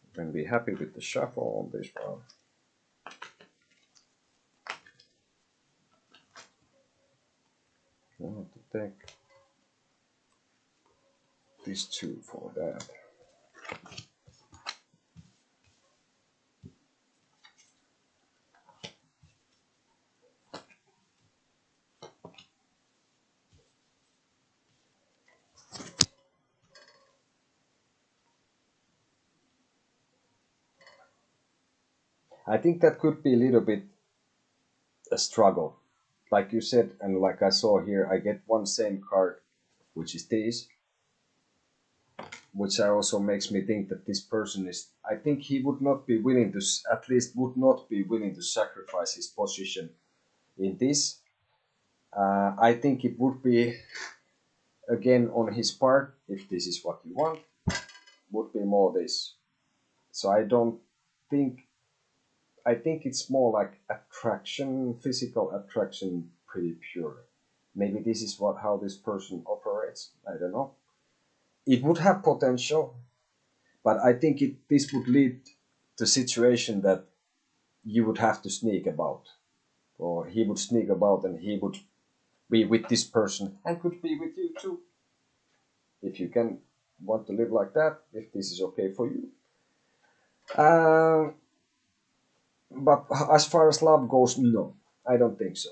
You can be happy with the shuffle on this one. I want to take these two for that. I think that could be a little bit a struggle. Like you said, and like I saw here, I get one same card, which is this, which also makes me think that this person is, I think he would not be willing to, at least would not be willing to sacrifice his position in this. I think it would be, again, on his part, if this is what you want, would be more this. So I think it's more like attraction, physical attraction, pretty pure. Maybe this is how this person operates. I don't know. It would have potential, but I think this would lead to a situation that you would have to sneak about, or he would sneak about, and he would be with this person and could be with you too. If you can want to live like that, if this is okay for you. But as far as love goes, no, I don't think so.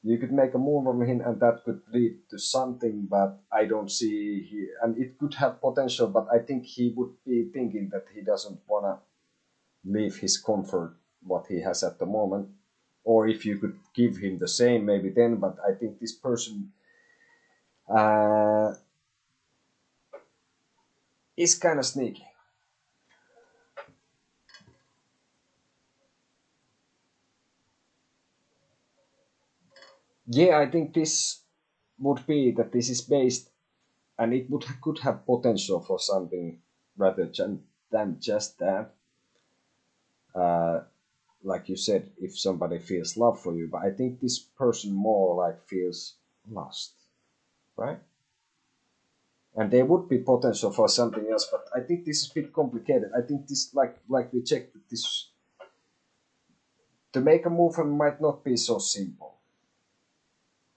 You could make a move on him and that could lead to something, but I don't see here, and it could have potential, but I think he would be thinking that he doesn't want to leave his comfort, what he has at the moment. Or if you could give him the same, maybe then, but I think this person is kind of sneaky. Yeah, I think this would be that this is based, and it could have potential for something rather than just that. Like you said, if somebody feels love for you, but I think this person more like feels lost, right? And there would be potential for something else, but I think this is a bit complicated. I think this, like we checked, this to make a move might not be so simple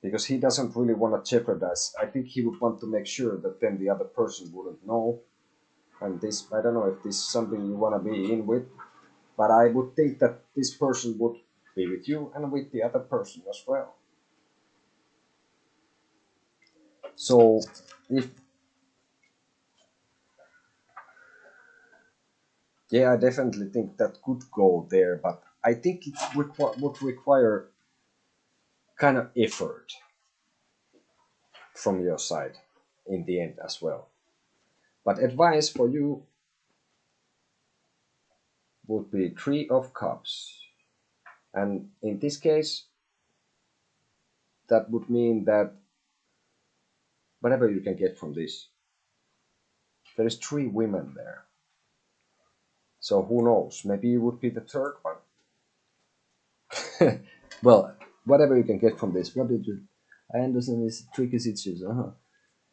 because he doesn't really want to jeopardize. I think he would want to make sure that then the other person wouldn't know. And this, I don't know if this is something you want to be in with, but I would think that this person would be with you and with the other person as well. So if yeah, I definitely think that could go there, but I think it would require kind of effort. from your side in the end as well. But advice for you would be Three of Cups. And in this case, that would mean that whatever you can get from this, there is three women there. So who knows? Maybe you would be the third one. Well, whatever you can get from this. What did you? I understand this tricky situation.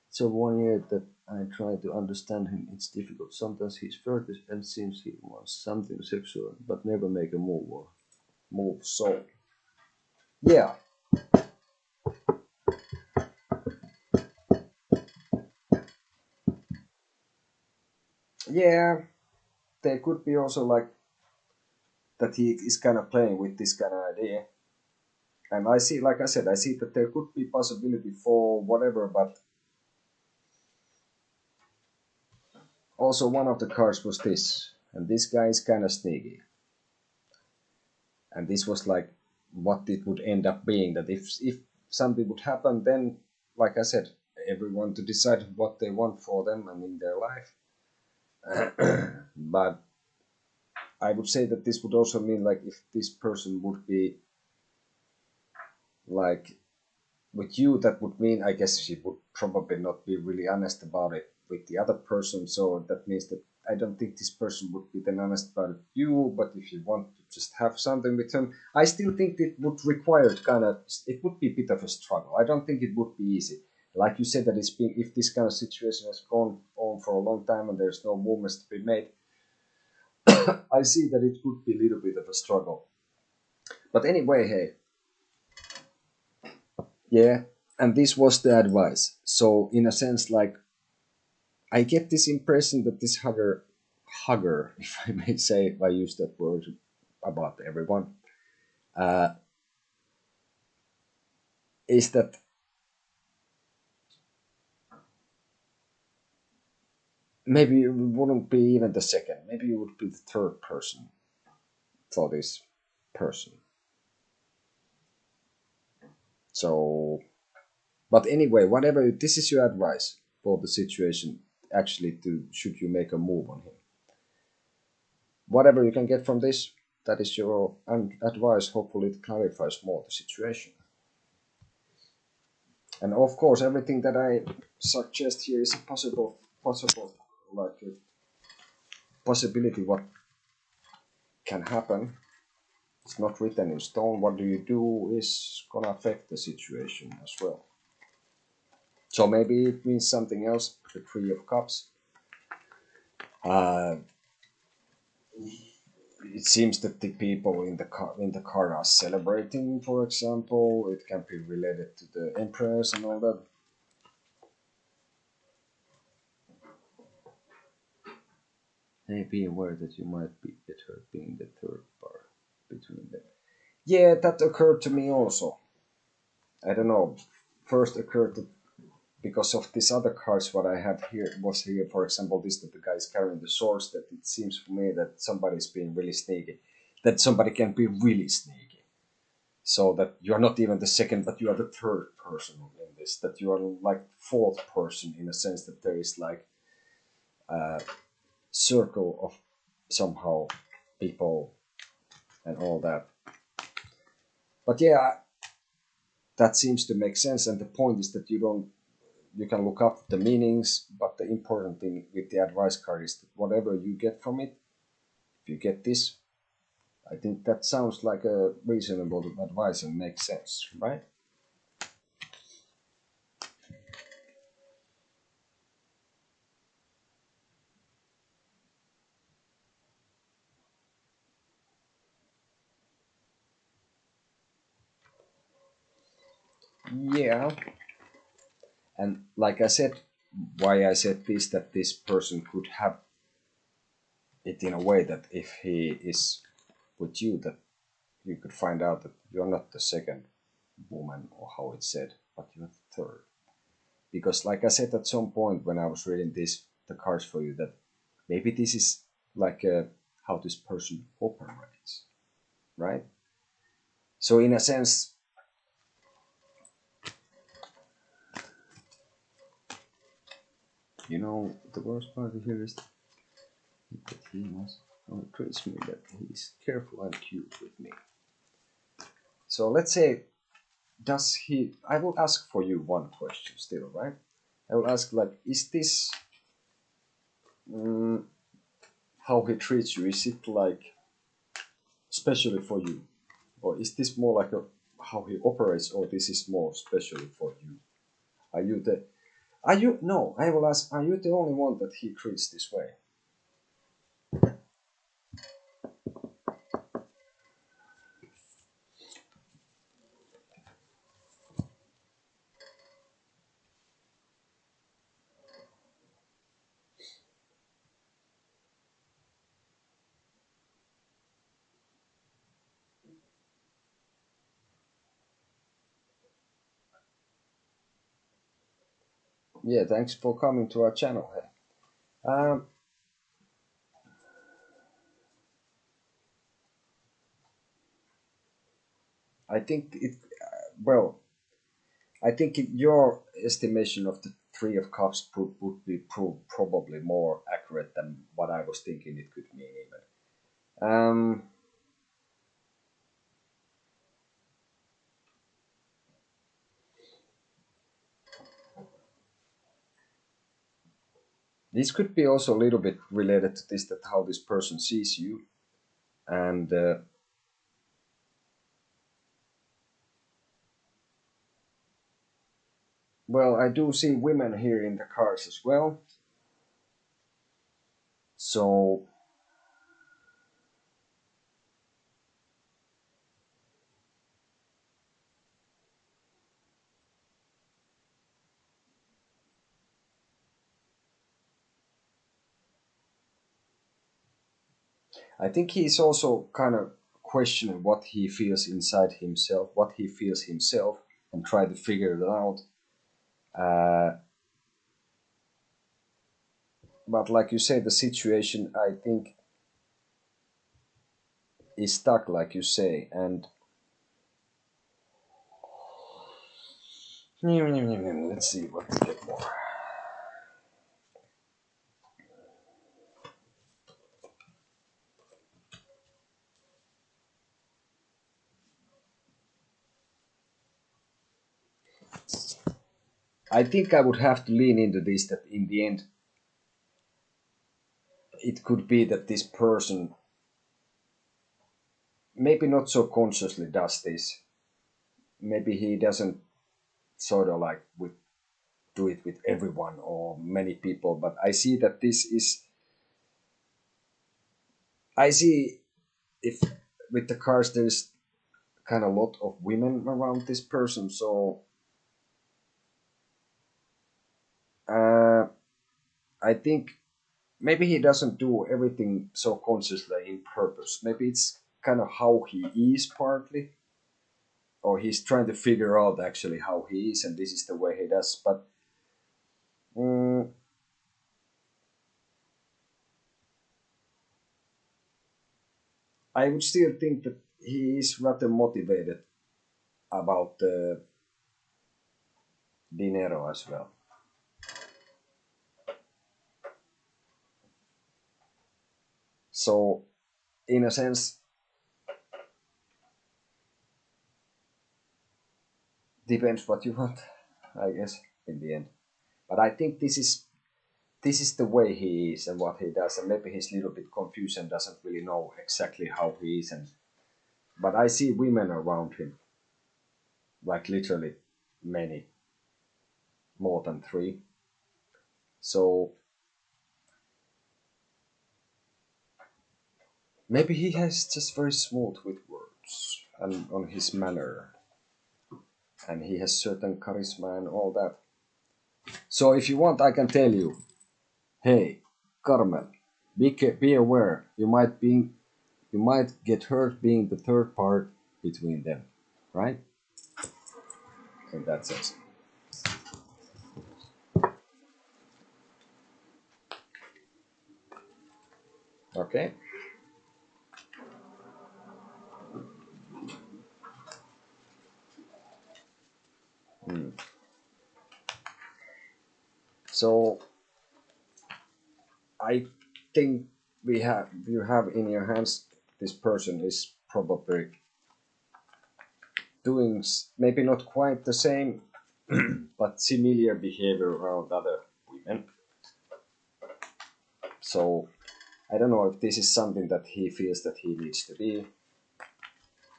So 1 year that I try to understand him, it's difficult. Sometimes he's flirty and seems he wants something sexual, but never make a move or move. So, yeah, yeah, there could be also like that he is kind of playing with this kind of idea. And I see, like I said, I see that there could be possibility for whatever, but also one of the cards was this, and this guy is kind of sneaky. And this was like what it would end up being, that if something would happen, then like I said, everyone to decide what they want for them and in their life. But I would say that this would also mean like if this person would be like with you, that would mean I guess she would probably not be really honest about it with the other person. So that means that I don't think this person would be then honest about you. But if you want to just have something with him, I still think it would require it would be a bit of a struggle. I don't think it would be easy. Like you said, that it's been, if this kind of situation has gone on for a long time and there's no movements to be made, I see that it would be a little bit of a struggle. But anyway, hey, yeah, and this was the advice. So in a sense, like I get this impression that this hugger, if I may say, if I use that word about everyone, uh, is that maybe you wouldn't be even the second, maybe you would be the third person for this person. So, but anyway, whatever, this is your advice for the situation, actually, to should you make a move on him. Whatever you can get from this, that is your advice. Hopefully, it clarifies more the situation. And of course, everything that I suggest here is a possible, like a possibility what can happen. It's not written in stone. What do you do is gonna affect the situation as well. So maybe it means something else. The Three of Cups. Uh, it seems that the people in the car are celebrating. For example, it can be related to the Empress and all that. Hey, be aware that you might be get hurt being the third part between them. Yeah, that occurred to me also. I don't know. First occurred that because of these other cards, what I had here was here, for example, this that the guy is carrying the swords. That it seems for me that somebody is being really sneaky. That somebody can be really sneaky. So that you are not even the second, but you are the third person in this. That you are like fourth person in a sense that there is like a circle of somehow people and all that. But yeah, that seems to make sense. And the point is that you can look up the meanings, but the important thing with the advice card is that whatever you get from it, if you get this, I think that sounds like a reasonable advice and makes sense, right? Yeah, and like I said, why I said this, that this person could have it in a way that if he is with you, that you could find out that you're not the second woman or how it's said, but you're the third. Because like I said at some point when I was reading the cards for you, that maybe this is like how this person operates, right? So in a sense, You know, the worst part here is that he treats me that he's careful and cute with me. So let's say, does he? I will ask for you one question still, right? I will ask, like, is this how he treats you? Is it like especially for you, or is this more like a how he operates, or this is more specially for you? Are you the? Are you no? I will ask. Are you the only one that he treats this way? Yeah, thanks for coming to our channel. Um, I think it. Well, I think your estimation of the Three of Cups would be probably more accurate than what I was thinking it could mean even. This could be also a little bit related to this, that how this person sees you, and well, I do see women here in the cards as well. So I think he's also kind of questioning what he feels inside himself, what he feels himself, and try to figure it out. Uh, but like you say, the situation I think is stuck, like you say, and let's see what we get more. I think I would have to lean into this, that in the end, it could be that this person maybe not so consciously does this. Maybe he doesn't sort of like with do it with everyone or many people, but I see that this is. I see if with the cars there's kind of a lot of women around this person, so uh, I think maybe he doesn't do everything so consciously in purpose. Maybe it's kind of how he is partly, or he's trying to figure out actually how he is, and this is the way he does. But mm, I would still think that he is rather motivated about the dinero as well. So, in a sense, depends what you want, I guess, in the end. But I think this is the way he is and what he does, and maybe he's a little bit confused and doesn't really know exactly how he is. And but I see women around him, like literally many, more than three. So maybe he has just very smooth with words and on his manner, and he has certain charisma and all that. So if you want, I can tell you, hey, Carmel, be aware. You might get hurt being the third part between them, right? In that sense. Okay. So I think you have in your hands, this person is probably doing maybe not quite the same, but similar behavior around other women. So I don't know if this is something that he feels that he needs to be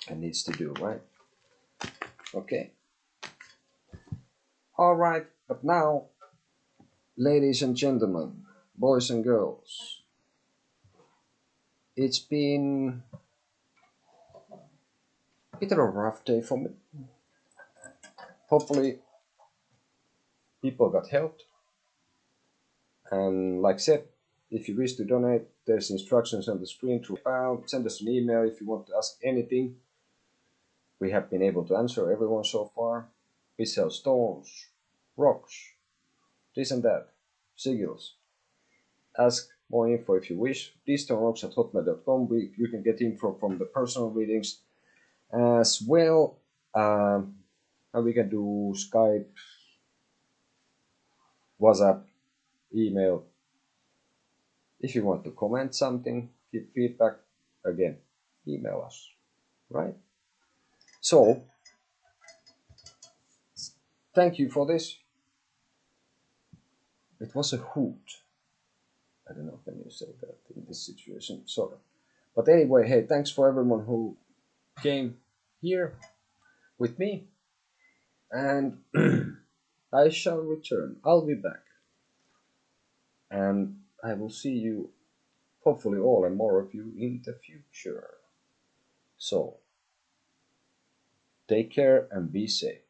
and needs to do, right? Okay. All right, but now, ladies and gentlemen, boys and girls, it's been a bit of a rough day for me. Hopefully, people got helped. And like I said, if you wish to donate, there's instructions on the screen to send us an email if you want to ask anything. We have been able to answer everyone so far. We sell stones, rocks, this and that, sigils. Ask more info if you wish. dstonerocks@hotmail.com. You can get info from the personal readings as well. And we can do Skype, WhatsApp, email. If you want to comment something, give feedback, again, email us, right? So, thank you for this. It was a hoot. I don't know, can you say that in this situation? Sort of. But anyway, hey, thanks for everyone who came here with me. And I shall return. I'll be back. And I will see you, hopefully all and more of you, in the future. So, take care and be safe.